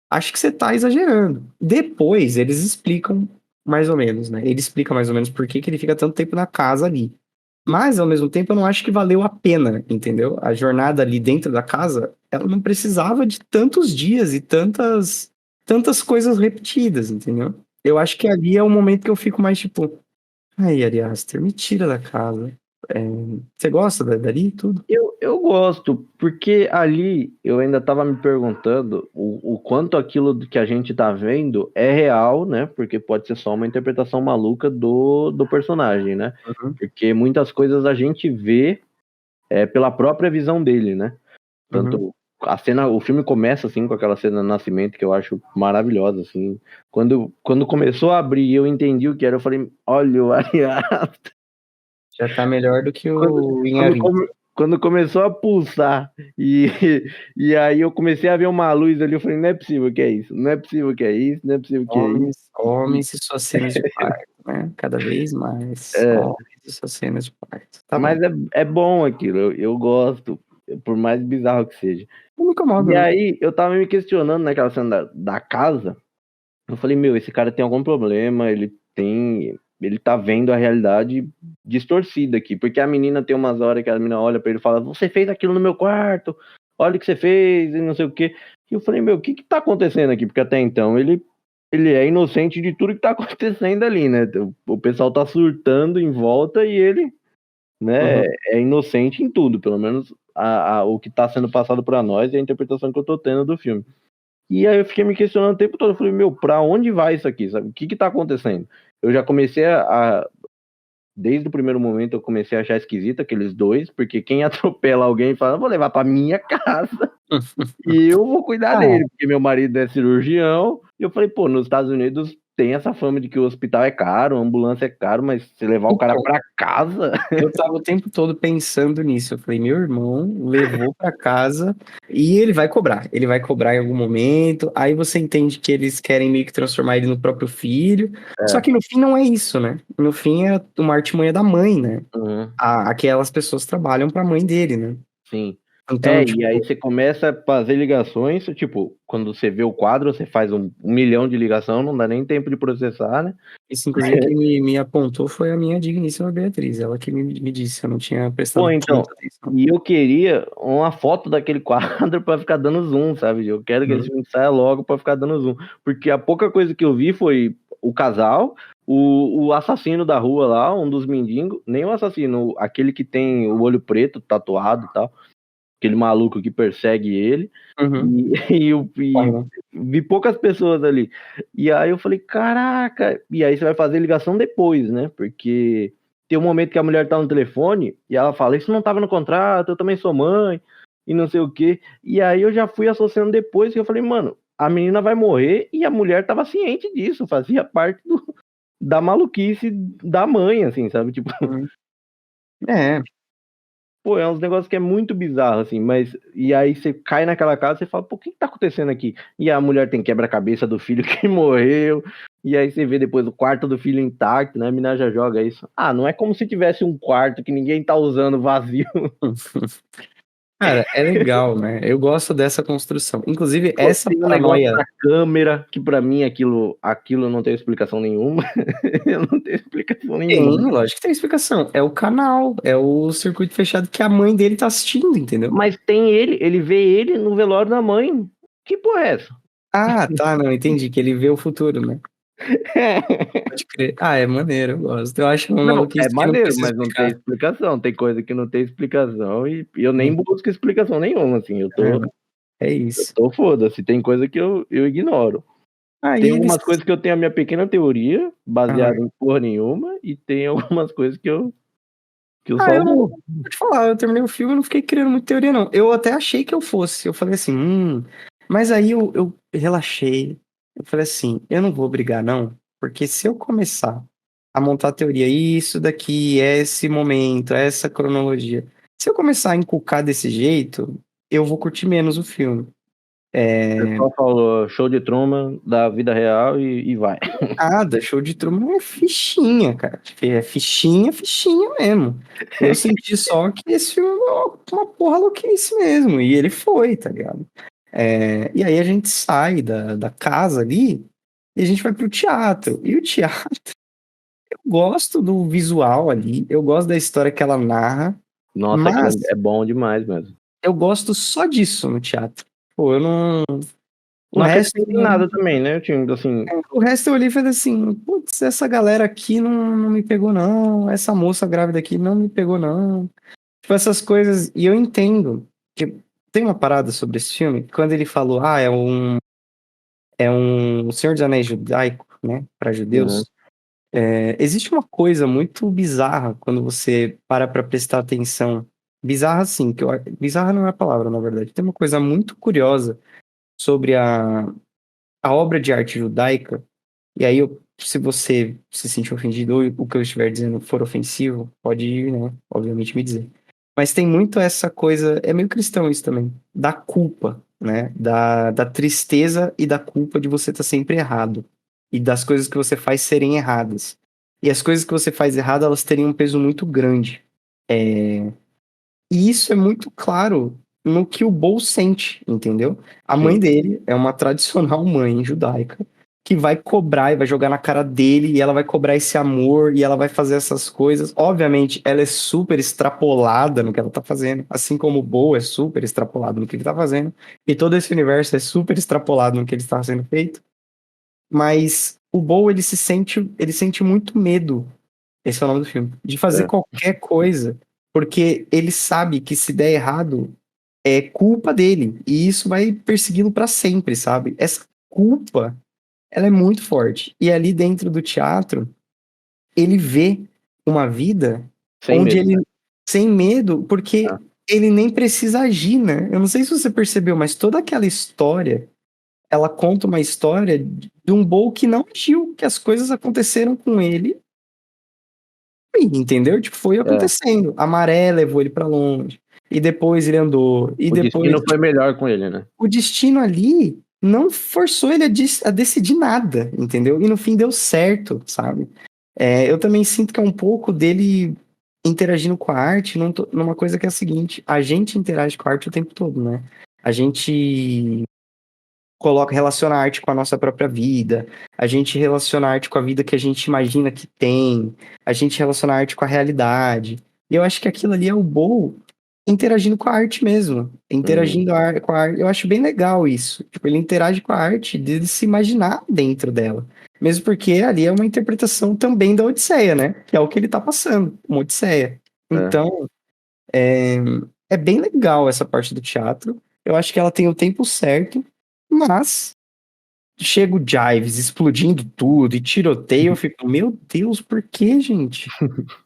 Speaker 1: Acho que você tá exagerando. Depois eles explicam mais ou menos, né? Ele explica mais ou menos por que ele fica tanto tempo na casa ali. Mas, ao mesmo tempo, eu não acho que valeu a pena, entendeu? A jornada ali dentro da casa, ela não precisava de tantos dias e tantas coisas repetidas, entendeu? Eu acho que ali é o momento que eu fico mais tipo, ai, Ari Aster, me tira da casa. Você gosta dali e tudo?
Speaker 2: Eu gosto, porque ali eu ainda estava me perguntando o quanto aquilo que a gente tá vendo é real, né? Porque pode ser só uma interpretação maluca do personagem, né?
Speaker 1: Uhum,
Speaker 2: Porque muitas coisas a gente vê pela própria visão dele, né?
Speaker 1: uhum.
Speaker 2: Tanto o filme começa assim com aquela cena do nascimento que eu acho maravilhosa, assim. Quando começou a abrir e eu entendi o que era, eu falei, olha o Arias.
Speaker 1: Já tá melhor do que
Speaker 2: Quando,
Speaker 1: o
Speaker 2: quando,
Speaker 1: Inharito.
Speaker 2: come- quando começou a pulsar e, e aí eu comecei a ver uma luz ali, eu falei, não é possível que é isso, não é possível que é isso, não é possível que é isso.
Speaker 1: Homens e suas cenas de parto, né? Cada vez mais.
Speaker 2: É,
Speaker 1: Homens e suas cenas de parto. Tá bom.
Speaker 2: mas é bom aquilo, eu gosto, por mais bizarro que seja.
Speaker 1: Não me incomoda,
Speaker 2: E
Speaker 1: não.
Speaker 2: aí eu tava me questionando naquela cena da casa, eu falei, meu, esse cara tem algum problema, ele tá vendo a realidade distorcida aqui, porque a menina tem umas horas que a menina olha pra ele e fala, você fez aquilo no meu quarto, olha o que você fez, e não sei o quê. E eu falei, meu, o que tá acontecendo aqui? Porque até então ele é inocente de tudo que tá acontecendo ali, né? O pessoal tá surtando em volta e ele, né,
Speaker 1: Uhum.
Speaker 2: é inocente em tudo, pelo menos o que tá sendo passado pra nós e a interpretação que eu tô tendo do filme. E aí eu fiquei me questionando o tempo todo, eu falei, meu, pra onde vai isso aqui, sabe? O que tá acontecendo? Eu já comecei desde o primeiro momento eu comecei a achar esquisito aqueles dois, porque quem atropela alguém fala, vou levar pra minha casa e eu vou cuidar dele, porque meu marido é cirurgião. E eu falei, pô, nos Estados Unidos tem essa fama de que o hospital é caro, a ambulância é caro, mas se levar o cara pra casa...
Speaker 1: Eu tava o tempo todo pensando nisso. Eu falei, meu irmão levou pra casa e ele vai cobrar. Ele vai cobrar em algum momento. Aí você entende que eles querem meio que transformar ele no próprio filho. Só que no fim não é isso, né? No fim é uma artimanha da mãe, né?
Speaker 2: Uhum,
Speaker 1: Aquelas pessoas trabalham pra mãe dele, né?
Speaker 2: sim.
Speaker 1: Então,
Speaker 2: E aí você começa a fazer ligações, tipo, quando você vê o quadro, você faz 1 milhão de ligação, não dá nem tempo de processar, né?
Speaker 1: isso inclusive quem me apontou foi a minha digníssima Beatriz. Ela que me disse, eu não tinha prestado
Speaker 2: Pô, então,
Speaker 1: tanta atenção.
Speaker 2: e eu queria uma foto daquele quadro pra ficar dando zoom, sabe? Eu quero que esse filme saia logo pra ficar dando zoom, porque a pouca coisa que eu vi foi o casal, o assassino da rua lá, um dos mendigos, nem o assassino, aquele que tem o olho preto tatuado e tal, aquele maluco que persegue ele,
Speaker 1: Uhum.
Speaker 2: e vi poucas pessoas ali. E aí eu falei, caraca, e aí você vai fazer ligação depois, né? Porque tem um momento que a mulher tá no telefone e ela fala, isso não tava no contrato, eu também sou mãe, e não sei o quê. E aí eu já fui associando depois que eu falei, mano, a menina vai morrer e a mulher tava ciente disso, fazia parte da maluquice da mãe, assim, sabe? Tipo,
Speaker 1: É,
Speaker 2: pô, é uns negócios que é muito bizarro, assim, mas. E aí você cai naquela casa e fala, pô, o que tá acontecendo aqui? E a mulher tem quebra-cabeça do filho que morreu, e aí você vê depois o quarto do filho intacto, né? A mina já joga isso. Ah, não é como se tivesse um quarto que ninguém tá usando vazio.
Speaker 1: cara, é legal, né? Eu gosto dessa construção. Inclusive,
Speaker 2: Pô,
Speaker 1: essa
Speaker 2: tem um negócio
Speaker 1: paranoia.
Speaker 2: da câmera, que pra mim aquilo não tem explicação nenhuma. Eu não tenho explicação
Speaker 1: Tem,
Speaker 2: nenhuma.
Speaker 1: lógico que tem explicação. É o canal, é o circuito fechado que a mãe dele tá assistindo, entendeu?
Speaker 2: Mas tem ele vê ele no velório da mãe. Que porra é essa?
Speaker 1: Ah, tá, não, entendi. Que ele vê o futuro, né? Pode crer. Ah, é maneiro, eu gosto. Eu acho uma
Speaker 2: Não, é
Speaker 1: maluquice que não
Speaker 2: maneiro,
Speaker 1: precisa
Speaker 2: mas não tem
Speaker 1: explicar.
Speaker 2: explicação. Tem coisa que não tem explicação e eu nem busco explicação nenhuma, assim. Eu tô,
Speaker 1: É
Speaker 2: eu
Speaker 1: isso.
Speaker 2: tô foda-se. Tem coisa que eu ignoro.
Speaker 1: Aí
Speaker 2: Tem
Speaker 1: eles.
Speaker 2: algumas coisas que eu tenho a minha pequena teoria,
Speaker 1: Ah,
Speaker 2: baseada em porra nenhuma, e tem algumas coisas que eu só
Speaker 1: eu não.
Speaker 2: vou.
Speaker 1: Vou te falar, eu terminei o filme e não fiquei criando muita teoria, não. Eu até achei que eu fosse. Eu falei assim, Mas aí eu relaxei. Eu falei assim, eu não vou brigar, não. Porque se eu começar a montar a teoria, isso daqui, é esse momento, é essa cronologia. Se eu começar a encucar desse jeito, eu vou curtir menos o filme.
Speaker 2: O pessoal falou show de Truman da vida real e vai.
Speaker 1: Nada, Show de Truman é fichinha, cara. É fichinha, fichinha mesmo. Eu senti só que esse filme é uma porra louquice mesmo. E ele foi, tá ligado? E aí a gente sai da casa ali e a gente vai pro teatro. E o teatro, eu gosto do visual ali, eu gosto da história que ela narra,
Speaker 2: Nossa, aquilo
Speaker 1: mas
Speaker 2: é bom demais mesmo.
Speaker 1: eu gosto só disso no teatro. Pô, eu não. O
Speaker 2: Não
Speaker 1: resto.
Speaker 2: acrescenta em nada também, né? Tipo, assim,
Speaker 1: O resto eu olhei e falei assim, putz, essa galera aqui não me pegou não, essa moça grávida aqui não me pegou não. Tipo, essas coisas, e eu entendo que tem uma parada sobre esse filme, quando ele falou, é um Senhor dos Anéis judaico, né, para
Speaker 2: uhum.
Speaker 1: judeus, existe uma coisa muito bizarra quando você para pra prestar atenção, bizarra assim, bizarra não é a palavra, na verdade, tem uma coisa muito curiosa sobre a obra de arte judaica. E aí, se você se sentir ofendido ou o que eu estiver dizendo for ofensivo, pode, né, obviamente me dizer. Mas tem muito essa coisa, é meio cristão isso também, da culpa, né? Da tristeza e da culpa de você estar sempre errado. E das coisas que você faz serem erradas. E as coisas que você faz errado, elas teriam um peso muito grande. E isso é muito claro no que o Bo sente, entendeu? A mãe
Speaker 2: Sim.
Speaker 1: dele é uma tradicional mãe judaica que vai cobrar e vai jogar na cara dele e ela vai cobrar esse amor e ela vai fazer essas coisas. Obviamente, ela é super extrapolada no que ela tá fazendo, assim como o Bo é super extrapolado no que ele tá fazendo, e todo esse universo é super extrapolado no que ele está sendo feito. Mas o Bo, ele sente muito medo, esse é o nome do filme, de fazer
Speaker 2: É.
Speaker 1: qualquer coisa Porque ele sabe que se der errado, é culpa dele. E isso vai persegui-lo pra sempre, sabe? Essa culpa, ela é muito forte. E ali dentro do teatro, ele vê uma vida
Speaker 2: Sem
Speaker 1: onde
Speaker 2: medo.
Speaker 1: ele, sem medo, porque
Speaker 2: Ah.
Speaker 1: ele nem precisa agir, né? Eu não sei se você percebeu, mas toda aquela história, ela conta uma história de um Bow que não agiu, que as coisas aconteceram com ele, entendeu? Tipo, foi
Speaker 2: É.
Speaker 1: acontecendo. A maré levou ele pra longe, e depois ele andou, e
Speaker 2: O
Speaker 1: depois
Speaker 2: destino foi melhor com ele, né?
Speaker 1: o destino ali não forçou ele a decidir nada, entendeu? E no fim deu certo, sabe? Eu também sinto que é um pouco dele interagindo com a arte numa coisa que é a seguinte: a gente interage com a arte o tempo todo, né? A gente relaciona a arte com a nossa própria vida, a gente relaciona a arte com a vida que a gente imagina que tem, a gente relaciona a arte com a realidade. E eu acho que aquilo ali é o Bow interagindo com a arte mesmo, interagindo com a arte. Eu acho bem legal isso. Tipo, ele interage com a arte de se imaginar dentro dela. Mesmo porque ali é uma interpretação também da Odisseia, né? Que é o que ele tá passando, uma Odisseia.
Speaker 2: É.
Speaker 1: Então, é, é bem legal essa parte do teatro. Eu acho que ela tem o tempo certo, mas chega o Jives explodindo tudo e tiroteio, eu fico, meu Deus, por que, gente?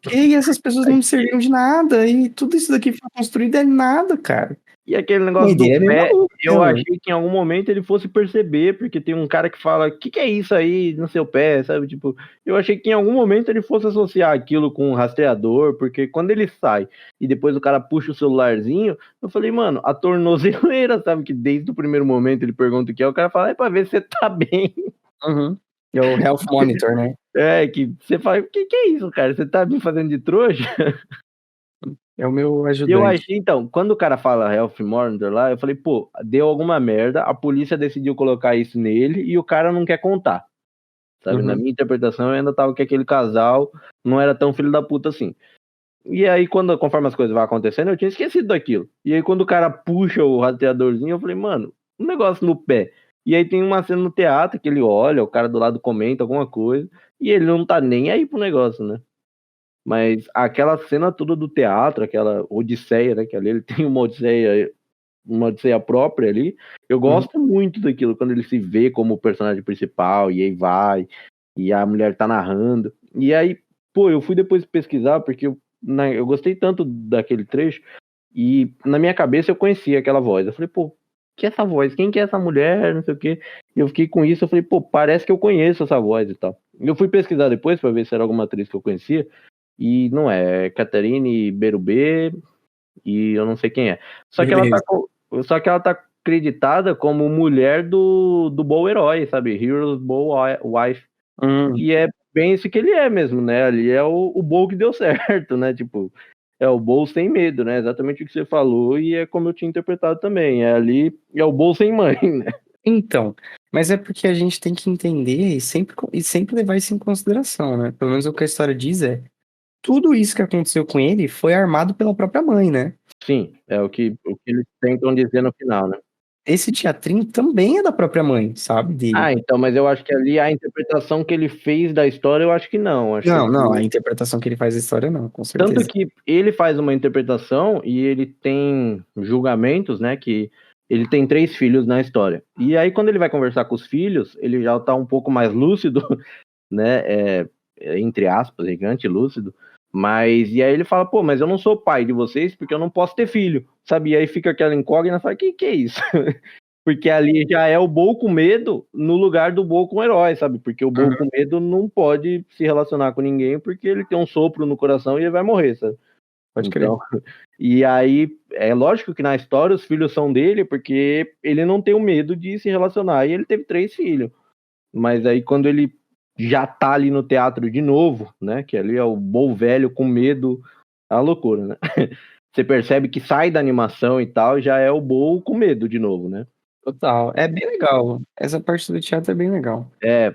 Speaker 1: Que essas pessoas não me serviram de nada e tudo isso daqui foi construído é nada, cara.
Speaker 2: E aquele
Speaker 1: A
Speaker 2: negócio
Speaker 1: mãe
Speaker 2: do
Speaker 1: dele é meio
Speaker 2: pé,
Speaker 1: maluca,
Speaker 2: eu
Speaker 1: né,
Speaker 2: achei que em algum momento ele fosse perceber, porque tem um cara que fala, o que é isso aí no seu pé, sabe? Tipo, eu achei que em algum momento ele fosse associar aquilo com um rastreador, porque quando ele sai e depois o cara puxa o celularzinho, eu falei, mano, a tornozeleira, sabe? Que desde o primeiro momento ele pergunta o que é, o cara fala, é pra ver se você tá bem.
Speaker 1: Uhum. É o Health Monitor, né?
Speaker 2: É, que você fala, o que é isso, cara? Você tá me fazendo de trouxa?
Speaker 1: É o meu
Speaker 2: E eu
Speaker 1: ajudante.
Speaker 2: achei, então, quando o cara fala Health Monitor lá, eu falei, pô, deu alguma merda, a polícia decidiu colocar isso nele e o cara não quer contar. Sabe? Na
Speaker 1: Uhum.
Speaker 2: minha interpretação, eu ainda tava que aquele casal não era tão filho da puta assim. E aí, conforme as coisas vão acontecendo, eu tinha esquecido daquilo. E aí, quando o cara puxa o rastreadorzinho, eu falei, mano, um negócio no pé. E aí tem uma cena no teatro que ele olha, o cara do lado comenta alguma coisa, e ele não tá nem aí pro negócio, né? Mas aquela cena toda do teatro, aquela odisseia, né? Que ali ele tem uma odisseia própria ali. Eu
Speaker 1: Uhum.
Speaker 2: gosto muito daquilo, quando ele se vê como o personagem principal, e aí vai, e a mulher tá narrando. E aí, pô, eu fui depois pesquisar, porque eu gostei tanto daquele trecho, e na minha cabeça eu conhecia aquela voz. Eu falei, pô, que é essa voz? Quem que é essa mulher? Não sei o quê. E eu fiquei com isso, eu falei, pô, parece que eu conheço essa voz e tal. Eu fui pesquisar depois pra ver se era alguma atriz que eu conhecia, e não é Catherine Berube, e eu não sei quem é. Só que ela tá,
Speaker 1: Beleza.
Speaker 2: só que ela tá acreditada como mulher do Bow Herói, sabe? Heroes Bow Wife.
Speaker 1: Hum.
Speaker 2: E é bem isso que ele é mesmo, né? Ali é o Bow que deu certo, né? Tipo, é o Bow sem medo, né? Exatamente o que você falou, e é como eu tinha interpretado também. É ali, é o Bow sem mãe, né?
Speaker 1: Então, mas é porque a gente tem que entender e sempre levar isso em consideração, né? Pelo menos o que a história diz tudo isso que aconteceu com ele foi armado pela própria mãe, né?
Speaker 2: Sim, é o que eles tentam dizer no final, né?
Speaker 1: Esse teatrinho também é da própria mãe, sabe? Dele.
Speaker 2: Ah, então, mas eu acho que ali a interpretação que ele fez da história, eu acho que não. Acho
Speaker 1: Não, não, a
Speaker 2: que
Speaker 1: interpretação que ele faz da história, não, com
Speaker 2: tanto
Speaker 1: certeza.
Speaker 2: que ele faz uma interpretação e ele tem julgamentos, né? Que ele tem 3 filhos na história. E aí, quando ele vai conversar com os filhos, ele já tá um pouco mais lúcido, né? Entre aspas, gigante lúcido. Mas, e aí ele fala, pô, mas eu não sou pai de vocês porque eu não posso ter filho, sabe? E aí fica aquela incógnita, fala, que é isso? Porque ali já é o Bow com medo no lugar do Bow com herói, sabe? Porque o Bow
Speaker 1: Uhum.
Speaker 2: com medo não pode se relacionar com ninguém porque ele tem um sopro no coração e ele vai morrer, sabe?
Speaker 1: Pode crer.
Speaker 2: Então, e aí é lógico que na história os filhos são dele porque ele não tem o medo de se relacionar e ele teve 3 filhos. Mas aí quando ele já tá ali no teatro de novo, né? Que ali é o Bow velho com medo, é uma loucura, né? Você percebe que sai da animação e tal, já é o Bow com medo de novo, né?
Speaker 1: Total. É bem legal. Essa parte do teatro é bem legal.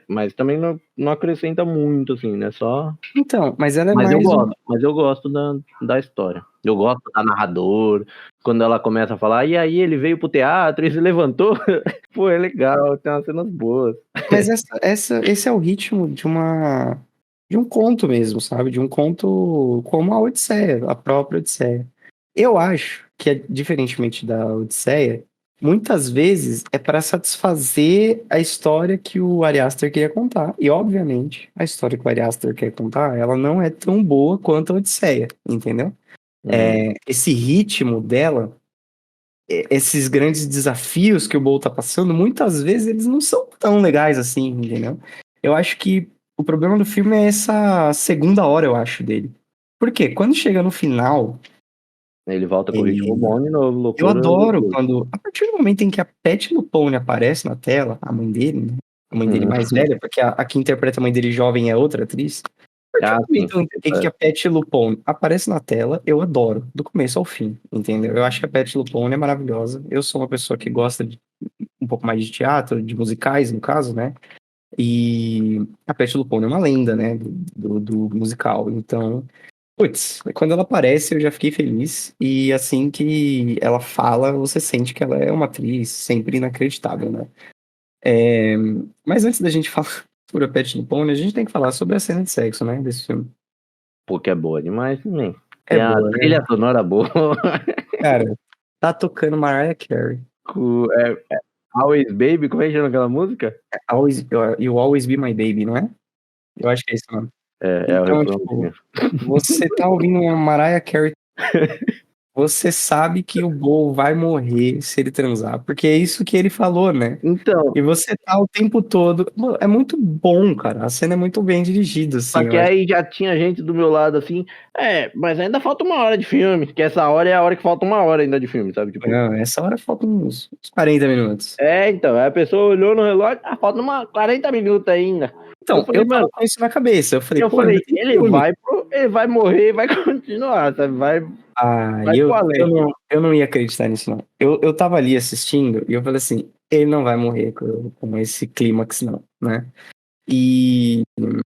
Speaker 2: Mas também não acrescenta muito, assim, né? Só.
Speaker 1: Então, mas ela é
Speaker 2: Mas
Speaker 1: mais um.
Speaker 2: eu gosto da história. Eu gosto da narradora. Quando ela começa a falar, e aí ele veio pro teatro e se levantou. Pô, é legal, tem umas cenas boas.
Speaker 1: Mas esse é o ritmo de uma de um conto mesmo, sabe? De um conto como a Odisseia, a própria Odisseia. Eu acho que, diferentemente da Odisseia, muitas vezes é para satisfazer a história que o Ari Aster queria contar. E, obviamente, a história que o Ari Aster quer contar, ela não é tão boa quanto a Odisseia, entendeu? Esse ritmo dela, esses grandes desafios que o Bowl tá passando, muitas vezes eles não são tão legais assim, entendeu? Eu acho que o problema do filme é essa segunda hora, eu acho, dele. Por quê? Quando chega no final,
Speaker 2: Ele volta com o ritmo bom de novo,
Speaker 1: eu
Speaker 2: loucura.
Speaker 1: adoro quando, a partir do momento em que a Patti LuPone aparece na tela, a mãe dele, né? A mãe dele mais velha, porque a que interpreta a mãe dele jovem é outra atriz. A partir
Speaker 2: Ah,
Speaker 1: do momento em que a Patti LuPone aparece na tela, eu adoro, do começo ao fim, entendeu? Eu acho que a Patti LuPone é maravilhosa. Eu sou uma pessoa que gosta de um pouco mais de teatro, de musicais, no caso, né? E a Patti LuPone é uma lenda, né? Do musical. Então, putz, quando ela aparece, eu já fiquei feliz. E assim que ela fala, você sente que ela é uma atriz sempre inacreditável, né? Mas antes da gente falar sobre a Patti LuPone, a gente tem que falar sobre a cena de sexo, né? Desse filme.
Speaker 2: Pô, que é boa demais também.
Speaker 1: É
Speaker 2: Tem a
Speaker 1: boa, né?
Speaker 2: trilha sonora boa.
Speaker 1: Cara, tá tocando Mariah Carey.
Speaker 2: Always Baby, como é que chama aquela música?
Speaker 1: Always, You Always Be My Baby, não é? Eu acho que é isso, mano.
Speaker 2: É o
Speaker 1: Então,
Speaker 2: refrãozinho.
Speaker 1: tipo, você tá ouvindo uma Mariah Carey, você sabe que o Bo vai morrer se ele transar, porque é isso que ele falou, né?
Speaker 2: Então,
Speaker 1: E você tá o tempo todo. Mano, é muito bom, cara. A cena é muito bem dirigida, assim,
Speaker 2: só
Speaker 1: eu
Speaker 2: que
Speaker 1: acho.
Speaker 2: aí já tinha gente do meu lado assim, mas ainda falta uma hora de filme, que essa hora é a hora que falta uma hora ainda de filme, sabe? Tipo,
Speaker 1: Não, essa hora faltam uns 40 minutos.
Speaker 2: então, aí a pessoa olhou no relógio, falta 40 minutos ainda.
Speaker 1: Então,
Speaker 2: falei,
Speaker 1: eu tava
Speaker 2: mano,
Speaker 1: com isso na cabeça. Eu falei, pô, ainda tem
Speaker 2: ele
Speaker 1: filme.
Speaker 2: vai morrer e vai continuar, sabe? Vai pro além.
Speaker 1: Eu não ia acreditar nisso, não. Eu tava ali assistindo e eu falei assim, ele não vai morrer com esse clímax, não, né? E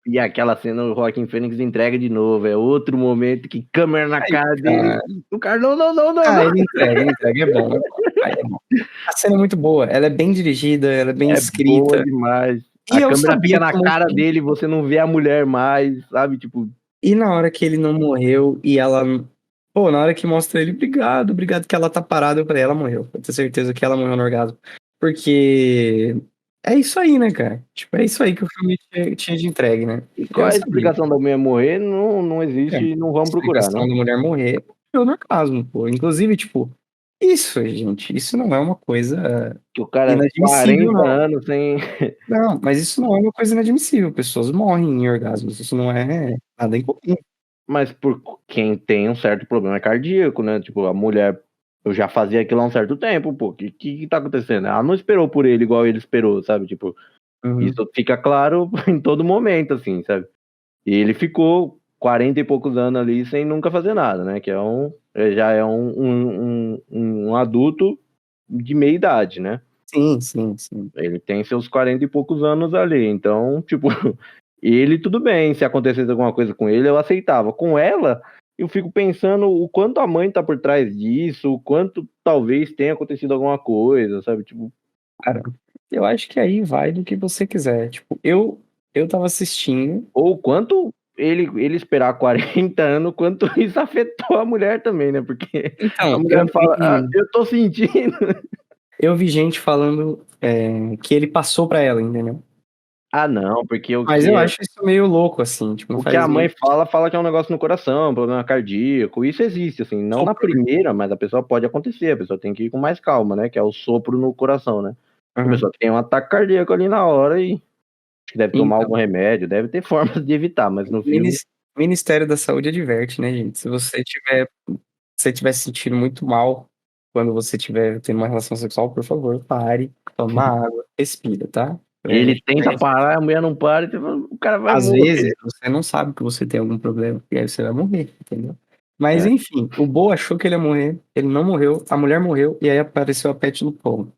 Speaker 2: E aquela cena o Joaquin Phoenix entrega de novo, é outro momento que câmera na cara dele, o cara, não.
Speaker 1: ele entrega, é bom. Aí é bom. A cena é muito boa, ela é bem dirigida, ela é bem
Speaker 2: É boa
Speaker 1: escrita.
Speaker 2: demais.
Speaker 1: E
Speaker 2: A
Speaker 1: eu
Speaker 2: câmera
Speaker 1: sabia
Speaker 2: fica
Speaker 1: que
Speaker 2: na
Speaker 1: o
Speaker 2: cara
Speaker 1: motivo.
Speaker 2: dele, você não vê a mulher mais, sabe? Tipo,
Speaker 1: E na hora que ele não morreu e ela. Pô, na hora que mostra ele, obrigado que ela tá parada, eu falei, ela morreu. Eu tenho certeza que ela morreu no orgasmo. Porque é isso aí, né, cara? Tipo, é isso aí que o filme tinha de entregue, né?
Speaker 2: e qual
Speaker 1: Eu
Speaker 2: é a
Speaker 1: sabia.
Speaker 2: explicação da mulher morrer? Não
Speaker 1: É,
Speaker 2: existe e não
Speaker 1: a
Speaker 2: vamos procurar,
Speaker 1: explicação
Speaker 2: não.
Speaker 1: da mulher morrer é o orgasmo, pô. Inclusive, tipo, isso, gente, isso não é uma coisa
Speaker 2: Que o cara,
Speaker 1: inadmissível,
Speaker 2: 40
Speaker 1: não.
Speaker 2: anos sem.
Speaker 1: Não, mas isso não é uma coisa inadmissível. Pessoas morrem em orgasmos. Isso não é nada incomum.
Speaker 2: Mas por quem tem um certo problema cardíaco, né? Tipo, a mulher. Eu já fazia aquilo há um certo tempo, pô. O que tá acontecendo? Ela não esperou por ele igual ele esperou, sabe? Tipo, isso fica claro em todo momento, assim, sabe? E ele ficou 40 e poucos anos ali sem nunca fazer nada, né? Que já é um adulto de meia idade, né?
Speaker 1: Sim.
Speaker 2: Ele tem seus 40 e poucos anos ali. Então, tipo, ele tudo bem. Se acontecesse alguma coisa com ele, eu aceitava. Com ela, eu fico pensando o quanto a mãe tá por trás disso, o quanto talvez tenha acontecido alguma coisa, sabe? Tipo,
Speaker 1: Cara, eu acho que aí vai do que você quiser. Tipo, eu tava assistindo.
Speaker 2: ou quanto ele esperar 40 anos, quanto isso afetou a mulher também, né? Porque a
Speaker 1: Então,
Speaker 2: mulher fala, eu tô sentindo.
Speaker 1: eu vi gente falando que ele passou pra ela, entendeu?
Speaker 2: Ah, não, porque
Speaker 1: Mas eu acho isso meio louco, assim. Tipo, não
Speaker 2: o que a
Speaker 1: faz
Speaker 2: mãe
Speaker 1: muito.
Speaker 2: fala que é um negócio no coração, um problema cardíaco. Isso existe, assim, não na
Speaker 1: Sopro, né?
Speaker 2: primeira, mas a pessoa pode acontecer, a pessoa tem que ir com mais calma, né? Que é o sopro no coração, né? A
Speaker 1: Uhum.
Speaker 2: pessoa tem um ataque cardíaco ali na hora e acho que deve tomar
Speaker 1: Então,
Speaker 2: algum remédio, deve ter formas de evitar, mas no
Speaker 1: o
Speaker 2: filme.
Speaker 1: Ministério da Saúde adverte, né, gente? Se você tiver se sentindo muito mal quando você estiver tendo uma relação sexual, por favor, pare, toma água, respira, tá?
Speaker 2: Ele tenta parar, a mulher não para, o cara vai
Speaker 1: Às vezes,
Speaker 2: morrer.
Speaker 1: você não sabe que você tem algum problema, e aí você vai morrer, entendeu? Mas,
Speaker 2: É.
Speaker 1: enfim, o Bo achou que ele ia morrer, ele não morreu, a mulher morreu, e aí apareceu a Patti LuPone.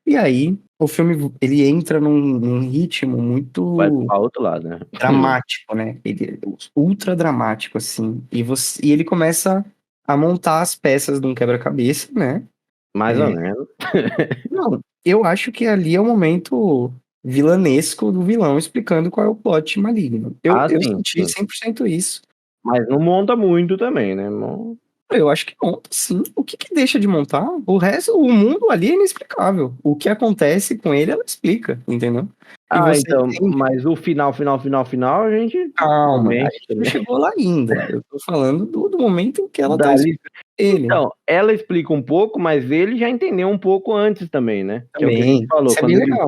Speaker 1: E aí, o filme, ele entra num ritmo
Speaker 2: Vai
Speaker 1: muito
Speaker 2: para outro lado, né?
Speaker 1: dramático, né? Ele, ultra dramático, assim. E ele começa a montar as peças de um quebra-cabeça, né?
Speaker 2: Mais ou
Speaker 1: É,
Speaker 2: menos.
Speaker 1: não, eu acho que ali é o momento vilanesco do vilão explicando qual é o plot maligno. Eu
Speaker 2: Sim,
Speaker 1: senti
Speaker 2: sim.
Speaker 1: 100% isso.
Speaker 2: Mas não monta muito também, né? Não...
Speaker 1: Eu acho que monta, sim. O que deixa de montar? O resto, o mundo ali é inexplicável. O que acontece com ele, ela explica, entendeu? E você
Speaker 2: então,
Speaker 1: entende.
Speaker 2: mas o final, a gente
Speaker 1: Calma, a
Speaker 2: comenta
Speaker 1: gente não
Speaker 2: também.
Speaker 1: chegou lá ainda. Eu tô falando do momento em que ela tá
Speaker 2: Dali...
Speaker 1: ele.
Speaker 2: Então, ela explica um pouco, mas ele já entendeu um pouco antes também, né? Que é o que a gente
Speaker 1: Também.
Speaker 2: falou.
Speaker 1: Isso é bem legal.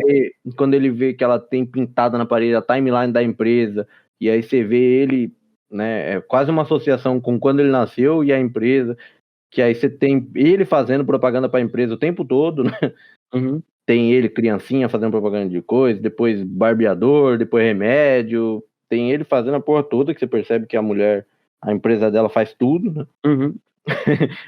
Speaker 2: Quando ele vê que ela tem pintado na parede a timeline da empresa, e aí você vê ele, né? É quase uma associação com quando ele nasceu e a empresa, que aí você tem ele fazendo propaganda para a empresa o tempo todo, né?
Speaker 1: Uhum.
Speaker 2: Tem ele, criancinha, fazendo propaganda de coisa, depois barbeador, depois remédio. Tem ele fazendo a porra toda, que você percebe que a mulher, a empresa dela faz tudo, né?
Speaker 1: Uhum.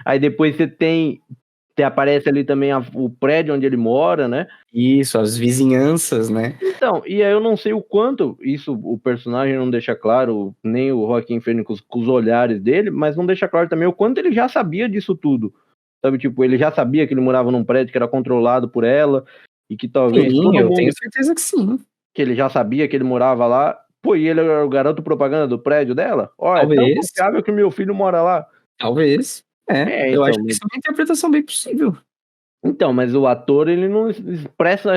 Speaker 2: Aí depois você aparece ali também o prédio onde ele mora, né?
Speaker 1: Isso, as vizinhanças, né?
Speaker 2: Então, e aí eu não sei o quanto isso o personagem não deixa claro, nem o Joaquin Phoenix com os olhares dele, mas não deixa claro também o quanto ele já sabia disso tudo. Sabe, tipo, ele já sabia que ele morava num prédio que era controlado por ela, e que talvez
Speaker 1: Sim,
Speaker 2: todo
Speaker 1: eu
Speaker 2: mundo
Speaker 1: tenho certeza que sim.
Speaker 2: que ele já sabia que ele morava lá. Pô, e ele era o garoto propaganda do prédio dela? Ó, é tão
Speaker 1: Talvez,
Speaker 2: confiável que o meu filho mora lá.
Speaker 1: talvez. Eu acho
Speaker 2: Então,
Speaker 1: que isso é uma interpretação bem possível.
Speaker 2: mas o ator, ele não expressa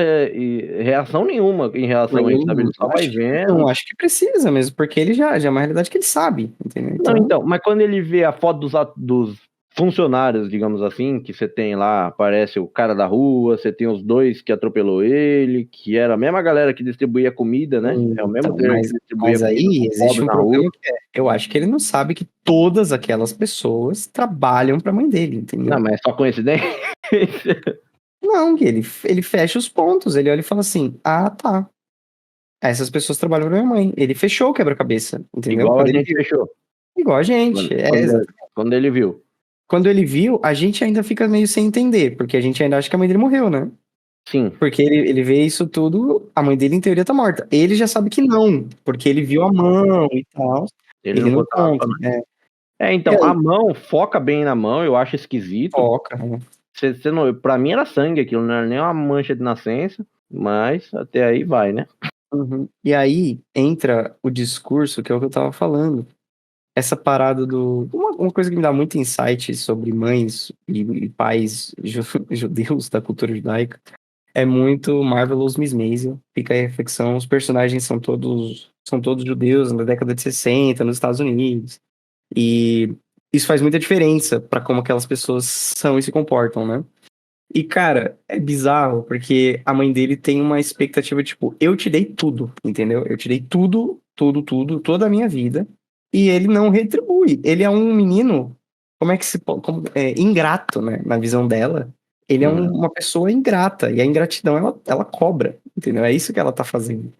Speaker 2: reação nenhuma em relação a isso, sabe? Ele só vai vendo.
Speaker 1: Não, acho que precisa mesmo, porque ele já é uma realidade que ele sabe, entendeu?
Speaker 2: Não, então, mas quando ele vê a foto dos funcionários, digamos assim, que você tem lá, aparece o cara da rua, você tem os dois que atropelou ele, que era a mesma galera que distribuía comida, né? É o mesmo
Speaker 1: Então,
Speaker 2: termo que distribuía
Speaker 1: mas
Speaker 2: comida
Speaker 1: aí
Speaker 2: pro
Speaker 1: existe
Speaker 2: pobre
Speaker 1: um
Speaker 2: na rua.
Speaker 1: problema que eu acho que ele não sabe que todas aquelas pessoas trabalham pra mãe dele, entendeu?
Speaker 2: Não, mas é só coincidência?
Speaker 1: Não, que ele fecha os pontos, ele olha e fala assim, ah, tá, essas pessoas trabalham pra minha mãe. Ele fechou o quebra-cabeça, entendeu?
Speaker 2: Igual a
Speaker 1: Quando ele
Speaker 2: gente
Speaker 1: viu.
Speaker 2: fechou.
Speaker 1: Igual a gente, exato.
Speaker 2: Quando ele viu.
Speaker 1: Quando ele viu, a gente ainda fica meio sem entender, porque a gente ainda acha que a mãe dele morreu, né?
Speaker 2: Sim.
Speaker 1: Porque ele vê isso tudo, a mãe dele em teoria tá morta. Ele já sabe que não, porque ele viu a mão e tal.
Speaker 2: Ele
Speaker 1: Ele
Speaker 2: não
Speaker 1: não
Speaker 2: contava
Speaker 1: conta,
Speaker 2: pra nós.
Speaker 1: né? E
Speaker 2: Então, a
Speaker 1: aí,
Speaker 2: mão, foca bem na mão, eu acho esquisito.
Speaker 1: foca, né?
Speaker 2: Você não, pra mim era sangue aquilo, não era nem uma mancha de nascença, mas até aí vai, né?
Speaker 1: Uhum. E aí entra o discurso, que é o que eu tava falando. Essa parada do. Uma coisa que me dá muito insight sobre mães e pais judeus da cultura judaica é muito Marvelous Miss Maisel. Fica aí a reflexão. Os personagens são todos judeus na década de 60, nos Estados Unidos. E isso faz muita diferença pra como aquelas pessoas são e se comportam, né? E, cara, é bizarro, porque a mãe dele tem uma expectativa, tipo, eu te dei tudo, entendeu? Eu te dei tudo, tudo, tudo, toda a minha vida, e ele não retribui. Ele é um menino, como é que se ingrato, né? Na visão dela. Ele é uma pessoa ingrata, e a ingratidão, ela cobra, entendeu? É isso que ela tá fazendo.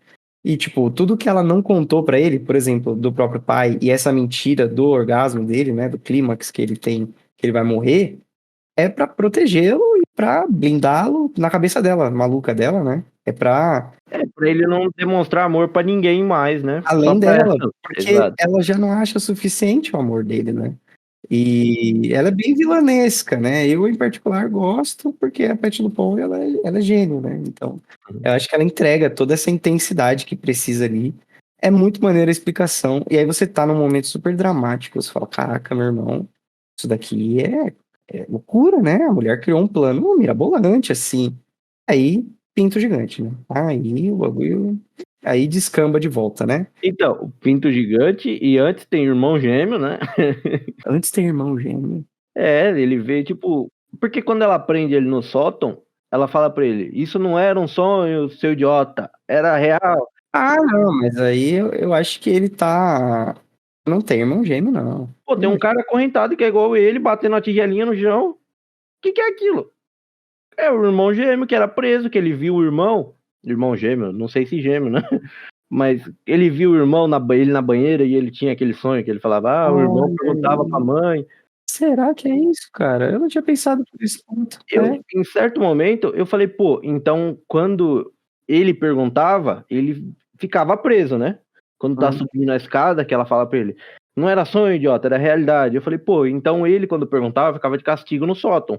Speaker 1: E, tipo, tudo que ela não contou pra ele, por exemplo, do próprio pai, e essa mentira do orgasmo dele, né? Do clímax que ele tem, que ele vai morrer, é pra protegê-lo e pra blindá-lo na cabeça dela, maluca dela, né? É pra
Speaker 2: Pra ele não demonstrar amor pra ninguém mais, né? Só
Speaker 1: além
Speaker 2: pra
Speaker 1: dela,
Speaker 2: ela.
Speaker 1: porque
Speaker 2: Exato.
Speaker 1: ela já não acha suficiente o amor dele, né? E ela é bem vilanesca, né? Eu, em particular, gosto porque a Patti LuPone, ela é gênio, né? Então, eu acho que ela entrega toda essa intensidade que precisa ali. É muito maneira a explicação. E aí você tá num momento super dramático, você fala, caraca, meu irmão, isso daqui é loucura, né? A mulher criou um plano mirabolante, assim. Aí, pinto gigante, né? Aí o bagulho. Aí descamba de volta, né?
Speaker 2: Então, o pinto gigante, e antes tem irmão gêmeo, né?
Speaker 1: Antes tem irmão gêmeo.
Speaker 2: Ele vê, tipo. Porque quando ela prende ele no sótão, ela fala pra ele: Isso não era um sonho, seu idiota, era real.
Speaker 1: Ah, não, mas aí eu acho que ele tá. Não tem irmão gêmeo, não.
Speaker 2: Pô, tem um cara acorrentado que é igual ele, batendo a tigelinha no chão. O que é aquilo? É o irmão gêmeo que era preso, que ele viu o irmão. Irmão gêmeo, não sei se gêmeo, né? Mas ele viu o irmão ele na banheira e ele tinha aquele sonho que ele falava: o irmão perguntava pra mãe.
Speaker 1: Será que é isso, cara? Eu não tinha pensado por esse ponto.
Speaker 2: Em certo momento, eu falei, pô, então quando ele perguntava, ele ficava preso, né? Quando tá subindo a escada, que ela fala pra ele, não era sonho, idiota, era realidade. Eu falei, pô, então ele, quando perguntava, ficava de castigo no sótão.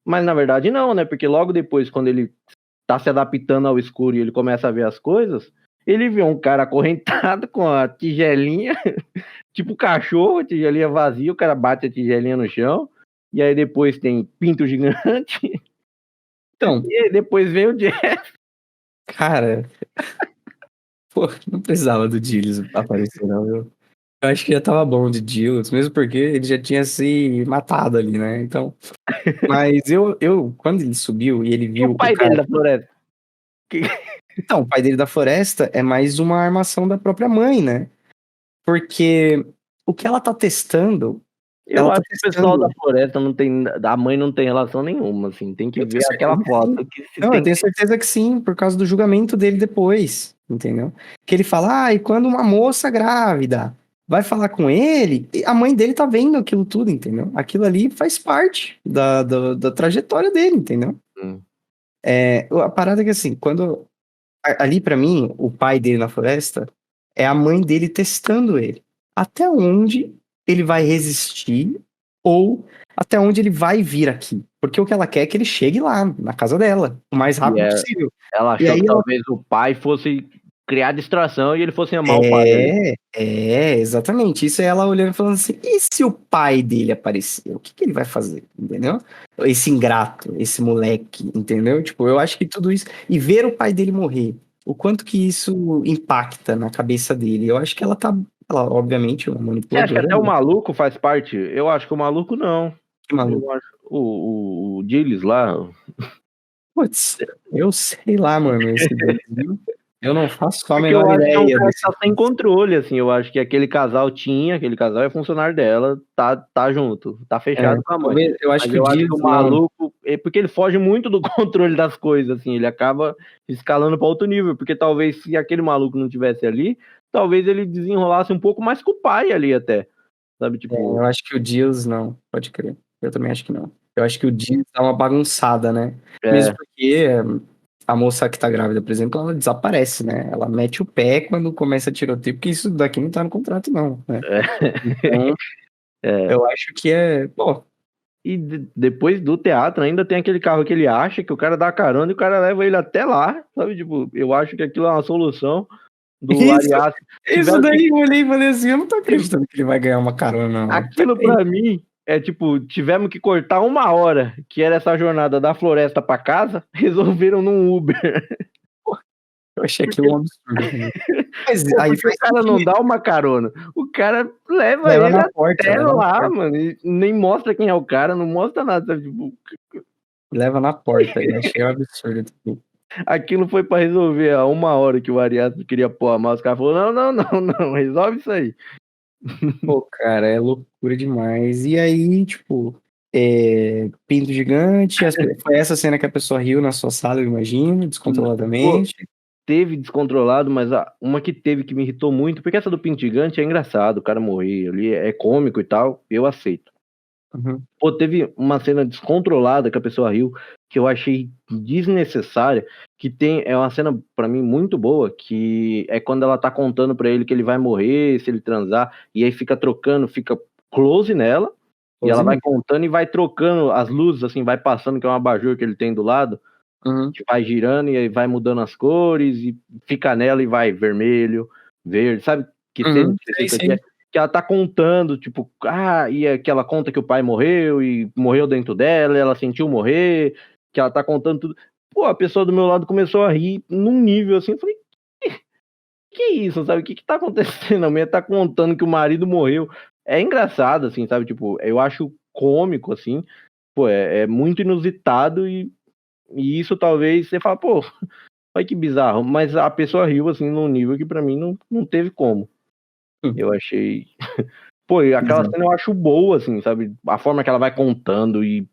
Speaker 2: Mas na verdade não, né? Porque logo depois, quando ele tá se adaptando ao escuro e ele começa a ver as coisas, ele vê um cara acorrentado com a tigelinha, tipo cachorro, a tigelinha vazia, o cara bate a tigelinha no chão, e aí depois tem pinto gigante,
Speaker 1: Então,
Speaker 2: e aí depois vem o Jeff.
Speaker 1: cara, pô, não precisava do Dillis aparecer, não, eu acho que já tava bom de Dillis, mesmo porque ele já tinha se matado ali, né? Então, mas quando ele subiu e ele
Speaker 2: E
Speaker 1: viu
Speaker 2: o
Speaker 1: o
Speaker 2: pai
Speaker 1: cara.
Speaker 2: dele da floresta?
Speaker 1: Então, o pai dele da floresta é mais uma armação da própria mãe, né? Porque o que ela tá testando,
Speaker 2: Eu
Speaker 1: ela tá
Speaker 2: acho que o pessoal da
Speaker 1: testando.
Speaker 2: floresta não tem, da mãe não tem relação nenhuma, assim, tem que
Speaker 1: Eu tenho
Speaker 2: ver aquela
Speaker 1: certeza que sim.
Speaker 2: foto que se
Speaker 1: Não, eu
Speaker 2: tem
Speaker 1: tenho certeza que sim, por causa do julgamento dele depois, entendeu? Que ele fala, e quando uma moça grávida vai falar com ele, a mãe dele tá vendo aquilo tudo, entendeu? Aquilo ali faz parte da trajetória dele, entendeu?
Speaker 2: Hum.
Speaker 1: A parada é que assim, ali pra mim, o pai dele na floresta é a mãe dele testando ele. Até onde ele vai resistir ou até onde ele vai vir aqui. Porque o que ela quer é que ele chegue lá, na casa dela, o mais rápido possível.
Speaker 2: Ela
Speaker 1: E
Speaker 2: achou
Speaker 1: aí
Speaker 2: que
Speaker 1: ela.
Speaker 2: talvez o pai fosse criar distração e ele fosse amar o pai ali.
Speaker 1: Exatamente. Isso é ela olhando e falando assim: e se o pai dele aparecer? O que ele vai fazer? Entendeu? Esse ingrato, esse moleque, entendeu? Tipo, eu acho que tudo isso. E ver o pai dele morrer, o quanto que isso impacta na cabeça dele. Eu acho que ela tá. Ela, obviamente, uma
Speaker 2: Você acha que
Speaker 1: manipuladora,
Speaker 2: até o
Speaker 1: né?
Speaker 2: maluco faz parte? Eu acho que o maluco não.
Speaker 1: Que maluco.
Speaker 2: Eu acho o Gilles lá.
Speaker 1: Putz, eu sei lá, mano, esse deles, viu? Eu não faço a
Speaker 2: Porque eu
Speaker 1: menor
Speaker 2: acho que é um
Speaker 1: ideia
Speaker 2: cara que
Speaker 1: desse.
Speaker 2: tá sem controle, assim. Eu acho que aquele casal é funcionário dela, tá junto, tá fechado com a mãe.
Speaker 1: Talvez, eu acho
Speaker 2: Mas
Speaker 1: que o
Speaker 2: eu acho que o
Speaker 1: Diz, não.
Speaker 2: maluco, porque ele foge muito do controle das coisas, assim, ele acaba escalando para outro nível, porque talvez se aquele maluco não tivesse ali, talvez ele desenrolasse um pouco mais com o pai ali até, sabe, tipo,
Speaker 1: Eu acho que o Dias não, pode crer. Eu também acho que não. Eu acho que o Dias dá uma bagunçada, né? Mesmo
Speaker 2: é,
Speaker 1: porque a moça que tá grávida, por exemplo, ela desaparece, né? Ela mete o pé quando começa a tiroteio, porque isso daqui não tá no contrato, não, né? Então,
Speaker 2: é.
Speaker 1: eu acho que é. Pô,
Speaker 2: E depois do teatro ainda tem aquele carro que ele acha que o cara dá carona e o cara leva ele até lá, sabe, tipo, eu acho que aquilo é uma solução do
Speaker 1: isso,
Speaker 2: Arias.
Speaker 1: isso daí eu olhei e falei assim: eu não tô acreditando que ele vai ganhar uma carona, não.
Speaker 2: Aquilo pra mim é tipo, tivemos que cortar 1 hora, que era essa jornada da floresta pra casa, resolveram num Uber.
Speaker 1: Eu achei aquilo um absurdo também. Mas
Speaker 2: Pô,
Speaker 1: aí
Speaker 2: porque o
Speaker 1: faz
Speaker 2: cara não
Speaker 1: sentido.
Speaker 2: dá uma carona. O cara leva
Speaker 1: Leva
Speaker 2: ele
Speaker 1: na porta,
Speaker 2: até
Speaker 1: leva na
Speaker 2: lá,
Speaker 1: porta.
Speaker 2: mano. E nem mostra quem é o cara, não mostra nada. Sabe? Tipo,
Speaker 1: Leva na porta. Eu achei um absurdo também.
Speaker 2: aquilo foi pra resolver a 1 hora que o Arias queria pôr a mão. Os caras falaram: não, resolve isso aí.
Speaker 1: Pô, cara, é loucura demais. E aí, tipo, pinto gigante. Foi essa cena que a pessoa riu na sua sala, eu imagino,
Speaker 2: Pô,
Speaker 1: descontroladamente.
Speaker 2: teve descontrolado, mas uma que teve que me irritou muito, porque essa do Pinto Gigante é engraçado, o cara morrer ali, é cômico e tal, eu aceito.
Speaker 1: Uhum.
Speaker 2: Pô, teve uma cena descontrolada que a pessoa riu, que eu achei desnecessária, que é uma cena pra mim muito boa, que é quando ela tá contando pra ele que ele vai morrer se ele transar, e aí fica trocando, fica close nela, e ela vai contando e vai trocando as luzes, assim, vai passando, que é um abajur que ele tem do lado,
Speaker 1: Uhum.
Speaker 2: que vai girando e aí vai mudando as cores, e fica nela e vai vermelho, verde, sabe que cena
Speaker 1: Uhum. Sei,
Speaker 2: esquisita que é?
Speaker 1: sei.
Speaker 2: Que ela tá contando, tipo, e é que ela conta que o pai morreu e morreu dentro dela, e ela sentiu morrer, que ela tá contando tudo. Pô, a pessoa do meu lado começou a rir num nível assim, eu falei, que isso, sabe? O que tá acontecendo? A mulher tá contando que o marido morreu. É engraçado, assim, sabe? Tipo, eu acho cômico, assim, pô, é muito inusitado e isso talvez você fala, pô, olha que bizarro, mas a pessoa riu, assim, num nível que pra mim não teve como. Eu achei. Pô, e aquela
Speaker 1: Exato.
Speaker 2: cena eu acho boa, assim, sabe? A forma que ela vai contando e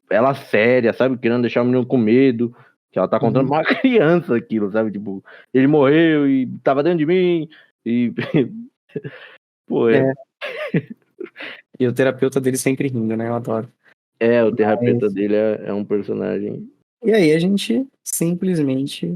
Speaker 2: ela séria, sabe? Querendo deixar o menino com medo. Que ela tá contando pra uma criança aquilo, sabe? Tipo, ele morreu e tava dentro de mim. E. Pô,
Speaker 1: É. E o terapeuta dele sempre rindo, né? Eu adoro.
Speaker 2: o terapeuta
Speaker 1: Mas...
Speaker 2: dele é um personagem.
Speaker 1: E aí a gente simplesmente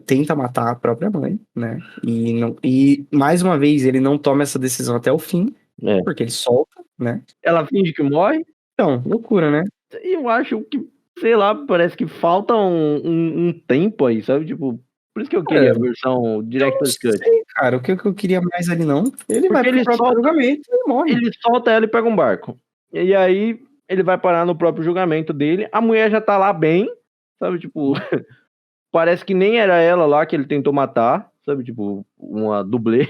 Speaker 1: tenta matar a própria mãe, né? E mais uma vez ele não toma essa decisão até o fim,
Speaker 2: É.
Speaker 1: porque ele solta, né?
Speaker 2: Ela finge que morre.
Speaker 1: Então, loucura, né?
Speaker 2: E eu acho que sei lá, parece que falta um tempo aí, sabe? Tipo, por isso que eu queria a versão
Speaker 1: Eu não
Speaker 2: Director's Cut.
Speaker 1: sei, cara, o que eu queria mais ali não. Ele vai
Speaker 2: Porque
Speaker 1: pro próprio julgamento e morre.
Speaker 2: ele solta ela e pega um barco. E aí ele vai parar no próprio julgamento dele. A mulher já tá lá bem, sabe? Tipo, parece que nem era ela lá que ele tentou matar, sabe? Tipo, uma dublê.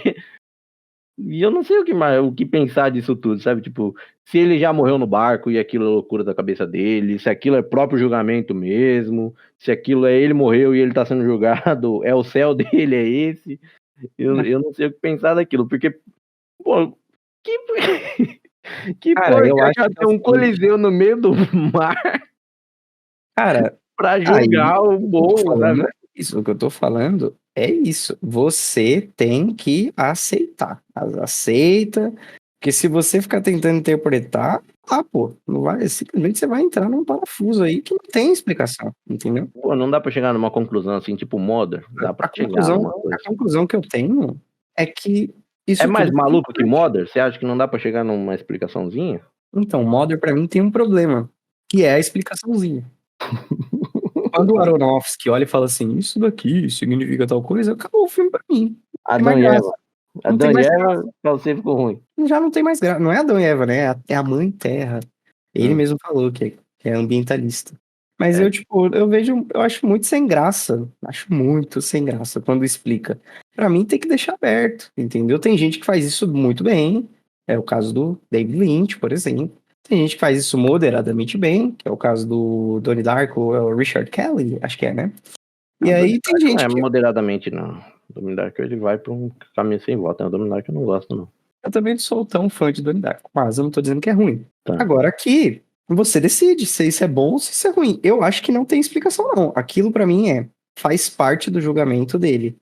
Speaker 2: E eu não sei o que pensar disso tudo, sabe? Tipo, se ele já morreu no barco e aquilo é loucura da cabeça dele, se aquilo é próprio julgamento mesmo, se aquilo é ele morreu e ele tá sendo julgado, é o céu dele, é esse. Eu não sei o que pensar daquilo, porque, pô, que, que
Speaker 1: Cara, eu
Speaker 2: porca
Speaker 1: acho
Speaker 2: já
Speaker 1: que
Speaker 2: tem um coliseu no meio do mar
Speaker 1: cara,
Speaker 2: pra
Speaker 1: aí,
Speaker 2: julgar o
Speaker 1: o que eu tô
Speaker 2: povo,
Speaker 1: falando
Speaker 2: sabe?
Speaker 1: é isso. O que eu tô falando é isso. Você tem que aceitar. Aceita. Porque se você ficar tentando interpretar, pô, não vai, simplesmente você vai entrar num parafuso aí que não tem explicação, entendeu?
Speaker 2: Pô, não dá pra chegar numa conclusão assim, tipo Mother, dá pra
Speaker 1: A
Speaker 2: chegar
Speaker 1: conclusão,
Speaker 2: numa coisa.
Speaker 1: a conclusão que eu tenho é que
Speaker 2: É
Speaker 1: isso
Speaker 2: mais
Speaker 1: tudo.
Speaker 2: maluco que Mother? Você acha que não dá pra chegar numa explicaçãozinha?
Speaker 1: Então, Mother pra mim tem um problema, que é a explicaçãozinha. Quando o Aronofsky olha e fala assim, isso daqui significa tal coisa, acabou o filme pra mim. Não tem
Speaker 2: Adão
Speaker 1: mais
Speaker 2: e
Speaker 1: graça.
Speaker 2: Eva.
Speaker 1: Não tem
Speaker 2: Adão e
Speaker 1: mais
Speaker 2: Eva,
Speaker 1: graça.
Speaker 2: pra você ficou ruim.
Speaker 1: Já não tem mais graça. Não é Adão e Eva, né? É a mãe terra. Ele
Speaker 2: Hum.
Speaker 1: mesmo falou que é ambientalista. Mas
Speaker 2: É.
Speaker 1: eu, tipo, eu acho muito sem graça. Acho muito sem graça quando explica. Pra mim tem que deixar aberto, entendeu? Tem gente que faz isso muito bem. É o caso do David Lynch, por exemplo. Tem gente que faz isso moderadamente bem, que é o caso do Donnie Darko, é o Richard Kelly, acho que é, né? E
Speaker 2: O
Speaker 1: aí tem
Speaker 2: Dominar não
Speaker 1: gente
Speaker 2: é
Speaker 1: que
Speaker 2: moderadamente, não. O Dominar ele vai pra um caminho sem volta. É o Dominar que eu não gosto, não.
Speaker 1: eu também não sou tão fã de Donnie Darko, mas eu não tô dizendo que é ruim.
Speaker 2: Tá.
Speaker 1: Agora aqui, você decide se isso é bom ou se isso é ruim. Eu acho que não tem explicação, não. Aquilo pra mim faz parte do julgamento dele.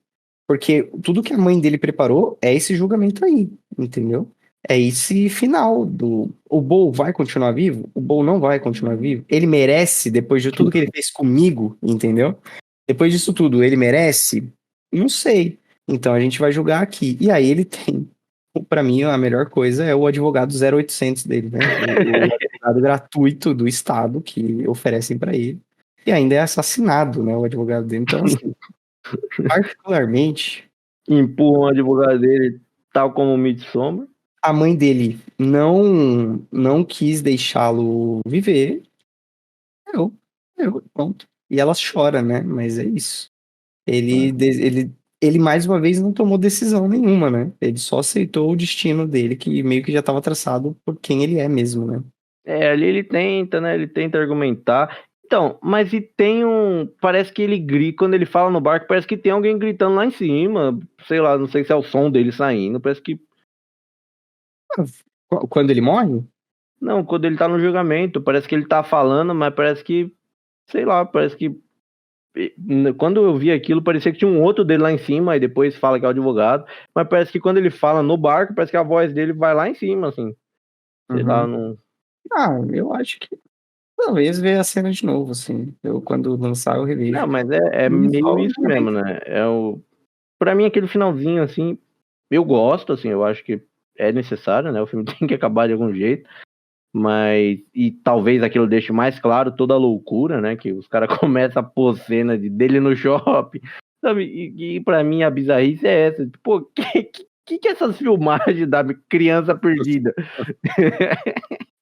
Speaker 1: Porque tudo que a mãe dele preparou é esse julgamento aí, entendeu? É esse final do. O Bo vai continuar vivo? O Bo não vai continuar vivo? Ele merece, depois de tudo que ele fez comigo, entendeu? Depois disso tudo, ele merece? Não sei. Então a gente vai julgar aqui. E aí ele tem. Pra mim, a melhor coisa é o advogado 0800 dele, né? O advogado gratuito do Estado que oferecem pra ele. E ainda é assassinado, né? O advogado dele. Então, assim, particularmente,
Speaker 2: Empurram o advogado dele, tal como o Midsommar.
Speaker 1: a mãe dele não quis deixá-lo viver. Pronto. E ela chora, né? Mas é isso. Ele mais uma vez não tomou decisão nenhuma, né? Ele só aceitou o destino dele, que meio que já estava traçado por quem ele é mesmo, né?
Speaker 2: É, ali ele tenta, né? Ele tenta argumentar. Então, mas e tem um. Parece que ele grita, quando ele fala no barco, parece que tem alguém gritando lá em cima. Sei lá, não sei se é o som dele saindo. Parece que.
Speaker 1: Quando ele morre?
Speaker 2: Não, quando ele tá no julgamento, parece que ele tá falando, mas parece que. Sei lá, parece que. Quando eu vi aquilo, parecia que tinha um outro dele lá em cima, e depois fala que é o advogado. Mas parece que quando ele fala no barco, parece que a voz dele vai lá em cima, assim. Sei lá, não.
Speaker 1: Eu acho que talvez ver a cena de novo, assim. Eu, quando lançar, eu revejo.
Speaker 2: Não, mas é
Speaker 1: E
Speaker 2: meio
Speaker 1: só o
Speaker 2: isso mesmo,
Speaker 1: julgamento.
Speaker 2: né? Pra mim, aquele finalzinho, assim, eu gosto, assim, eu acho que é necessário, né? O filme tem que acabar de algum jeito, mas, e talvez aquilo deixe mais claro toda a loucura, né? Que os caras começam a pôr cena dele no shopping, sabe? E pra mim a bizarrice é essa, pô, que é essas filmagens da criança perdida?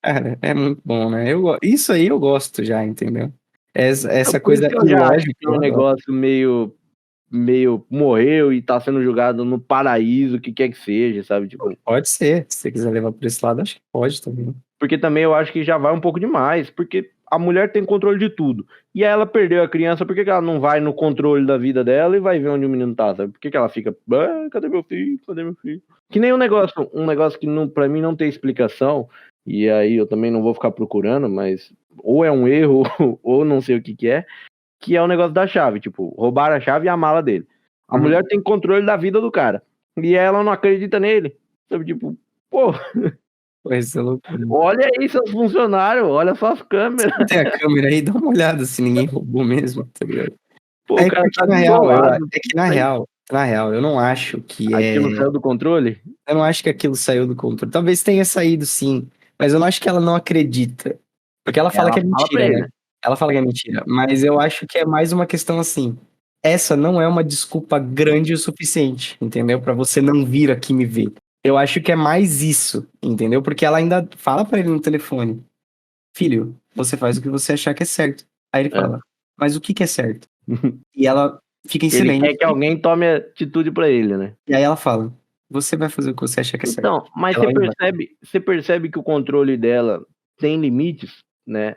Speaker 1: Cara, é muito bom, né? Isso aí eu gosto já, entendeu? Essa
Speaker 2: Por isso
Speaker 1: coisa
Speaker 2: que eu já acho
Speaker 1: ilógica,
Speaker 2: que é
Speaker 1: eu
Speaker 2: um
Speaker 1: adoro.
Speaker 2: negócio meio morreu e tá sendo julgado no paraíso, o que quer que seja, sabe? Tipo,
Speaker 1: Pode ser, se você quiser levar por esse lado, acho que pode também.
Speaker 2: porque também eu acho que já vai um pouco demais, porque a mulher tem controle de tudo. E aí ela perdeu a criança, por que ela não vai no controle da vida dela e vai ver onde o menino tá, sabe? Por que ela fica, cadê meu filho? Cadê meu filho? Que nem um negócio que não, pra mim não tem explicação, e aí eu também não vou ficar procurando, mas ou é um erro, ou não sei o que é o negócio da chave, tipo, roubaram a chave e a mala dele. A
Speaker 1: Uhum.
Speaker 2: mulher tem controle da vida do cara. E ela não acredita nele. Sabe, tipo, pô,
Speaker 1: Pois é, loucura.
Speaker 2: olha aí seus funcionários, olha só as câmeras.
Speaker 1: Não tem a câmera aí, dá uma olhada se ninguém roubou mesmo, tá ligado?
Speaker 2: Pô, o
Speaker 1: É
Speaker 2: cara
Speaker 1: porque
Speaker 2: tá
Speaker 1: na real,
Speaker 2: descolado.
Speaker 1: eu não acho que
Speaker 2: Aquilo saiu do controle?
Speaker 1: eu não acho que aquilo saiu do controle. Talvez tenha saído sim, mas eu não acho que ela não acredita. Porque ela fala
Speaker 2: Ela
Speaker 1: que é
Speaker 2: fala pra
Speaker 1: mentira,
Speaker 2: ele,
Speaker 1: né?
Speaker 2: né?
Speaker 1: Ela fala que é mentira, mas eu acho que é mais uma questão assim. Essa não é uma desculpa grande o suficiente, entendeu? Pra você não vir aqui me ver. Eu acho que é mais isso, entendeu? Porque ela ainda fala pra ele no telefone: Filho, você faz o que você achar que é certo. Aí ele
Speaker 2: É.
Speaker 1: fala: Mas o que que é certo? E ela fica em
Speaker 2: Ele
Speaker 1: silêncio.
Speaker 2: quer que alguém tome atitude pra ele, né?
Speaker 1: E aí ela fala: Você vai fazer o que você acha que é certo.
Speaker 2: Então, mas
Speaker 1: Ela vai embora.
Speaker 2: você percebe que o controle dela tem limites, né?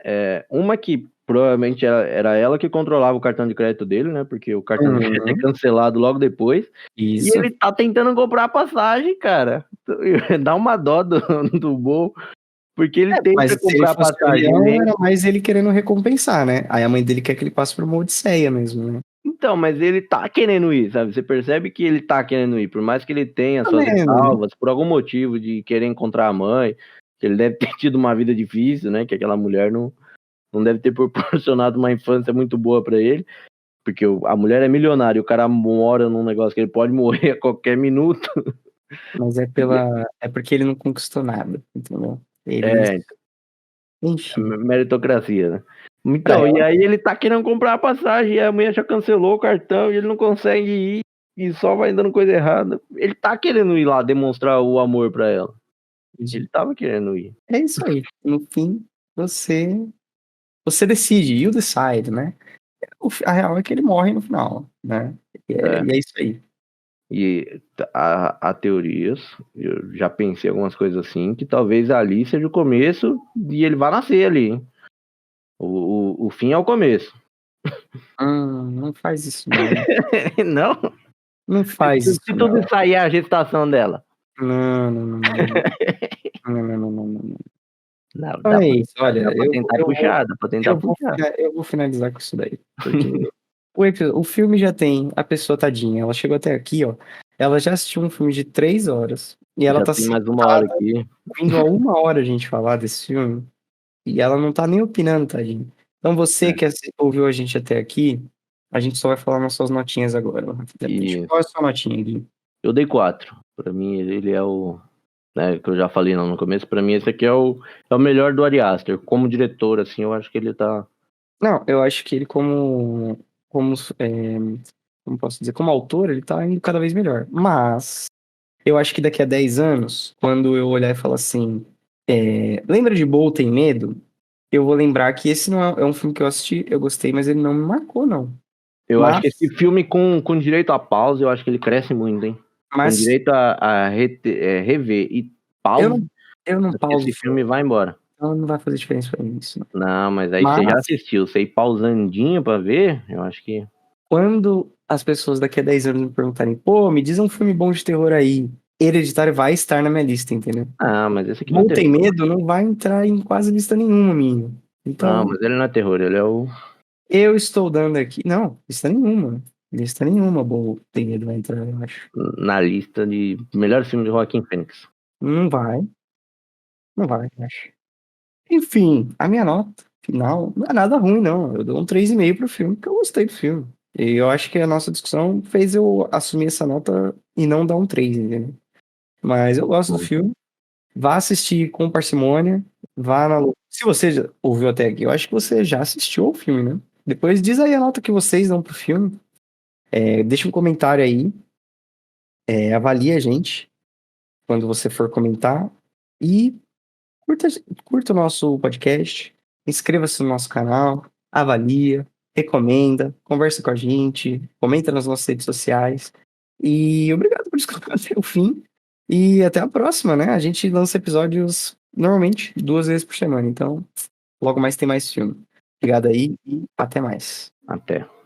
Speaker 2: Uma que provavelmente era ela que controlava o cartão de crédito dele, né? Porque o cartão de crédito é cancelado logo depois. E
Speaker 1: Isso.
Speaker 2: ele tá tentando comprar a passagem, cara. Dá uma dó do Bo, porque ele
Speaker 1: Mas
Speaker 2: tenta
Speaker 1: se ele
Speaker 2: comprar a
Speaker 1: fosse
Speaker 2: passagem.
Speaker 1: avião,
Speaker 2: Ele
Speaker 1: era mais ele querendo recompensar, né? Aí a mãe dele quer que ele passe por uma odisseia mesmo, né?
Speaker 2: Então, mas ele tá querendo ir, sabe? Você percebe que ele tá querendo ir, por mais que ele tenha suas
Speaker 1: Também, né?
Speaker 2: ressalvas, por algum motivo de querer encontrar a mãe, que ele deve ter tido uma vida difícil, né? Que aquela mulher não deve ter proporcionado uma infância muito boa pra ele, porque a mulher é milionária e o cara mora num negócio que ele pode morrer a qualquer minuto.
Speaker 1: Mas é porque ele não conquistou nada, entendeu?
Speaker 2: É,
Speaker 1: Enfim,
Speaker 2: meritocracia, né?
Speaker 1: pra
Speaker 2: Então, e
Speaker 1: ela,
Speaker 2: aí ele tá querendo comprar a passagem e a mulher já cancelou o cartão e ele não consegue ir e só vai dando coisa errada. Ele tá querendo ir lá demonstrar o amor pra ela. Ele tava querendo ir.
Speaker 1: é isso aí. No fim, você decide, you decide, né? A real é que ele morre no final, né?
Speaker 2: É.
Speaker 1: E é isso aí.
Speaker 2: E há teorias, eu já pensei algumas coisas assim, que talvez ali seja o começo e ele vai nascer ali, hein? O fim é o começo.
Speaker 1: Não faz isso, não.
Speaker 2: Não?
Speaker 1: Não faz isso,
Speaker 2: Se tudo
Speaker 1: não.
Speaker 2: isso aí é a gestação dela.
Speaker 1: Não, não, não, não, não. Não, não, não, não, não.
Speaker 2: Não,
Speaker 1: Então é isso, olha,
Speaker 2: dá pra tentar puxar, dá pra tentar puxar.
Speaker 1: eu vou finalizar com isso daí. Porque o filme já tem a pessoa tadinha, ela chegou até aqui, ó. Ela já assistiu um filme de 3 horas. E ela
Speaker 2: Já
Speaker 1: tá
Speaker 2: tem mais uma hora
Speaker 1: sentada,
Speaker 2: aqui.
Speaker 1: vindo a 1 hora a gente falar desse filme. E ela não tá nem opinando, tadinha. Então você que ouviu a gente até aqui, a gente só vai falar nas suas notinhas agora, rapidamente.
Speaker 2: E
Speaker 1: Qual é a sua notinha, Gui?
Speaker 2: eu dei 4. Pra mim, ele é o. Né, que eu já falei no começo, pra mim esse aqui é o melhor do Ari Aster. Como diretor, assim, eu acho que ele tá.
Speaker 1: Não, eu acho que ele como, como posso dizer, como autor, ele tá indo cada vez melhor. Mas eu acho que daqui a 10 anos, quando eu olhar e falar assim, lembra de Boa Tem Medo? Eu vou lembrar que esse não é um filme que eu assisti, eu gostei, mas ele não me marcou, não.
Speaker 2: Eu acho
Speaker 1: Mas,
Speaker 2: que esse filme com direito a pausa, eu acho que ele cresce muito, hein? Com
Speaker 1: mas
Speaker 2: direito a rever e
Speaker 1: eu
Speaker 2: pausa,
Speaker 1: não, eu não
Speaker 2: acho que
Speaker 1: pauso
Speaker 2: esse
Speaker 1: o filme,
Speaker 2: filme vai embora.
Speaker 1: então não vai fazer diferença pra mim isso, não.
Speaker 2: Não, mas aí você já
Speaker 1: Mas,
Speaker 2: assistiu, você ir pausandinho pra ver, eu acho que.
Speaker 1: quando as pessoas daqui a 10 anos me perguntarem, pô, me diz um filme bom de terror aí, Hereditário vai estar na minha lista, entendeu?
Speaker 2: Ah, mas esse aqui não é
Speaker 1: Não tem
Speaker 2: terror.
Speaker 1: medo, não vai entrar em quase lista nenhuma minha.
Speaker 2: Não,
Speaker 1: Então,
Speaker 2: mas ele não é terror, ele é o.
Speaker 1: eu estou dando aqui. Não, lista nenhuma. Lista nenhuma, boa. Tem medo vai entrar, eu acho.
Speaker 2: Na lista de melhores filmes de Joaquim Phoenix.
Speaker 1: Não vai. Não vai, eu acho. Enfim, a minha nota final não é nada ruim, não. Eu dou um 3,5 pro filme, porque eu gostei do filme. E eu acho que a nossa discussão fez eu assumir essa nota e não dar um 3, entendeu? Mas eu gosto do filme. Vá assistir com parcimônia. Vá na. Se você já ouviu até aqui, eu acho que você já assistiu ao filme, né? Depois diz aí a nota que vocês dão pro filme. Deixa um comentário aí. Avalie a gente quando você for comentar. E curta, curta o nosso podcast. Inscreva-se no nosso canal. Avalia. Recomenda. Conversa com a gente. Comenta nas nossas redes sociais. E obrigado por escutar até o fim. E até a próxima, né? A gente lança episódios normalmente 2 vezes por semana. Então, logo mais tem mais filme. Obrigado aí e até mais.
Speaker 2: Até.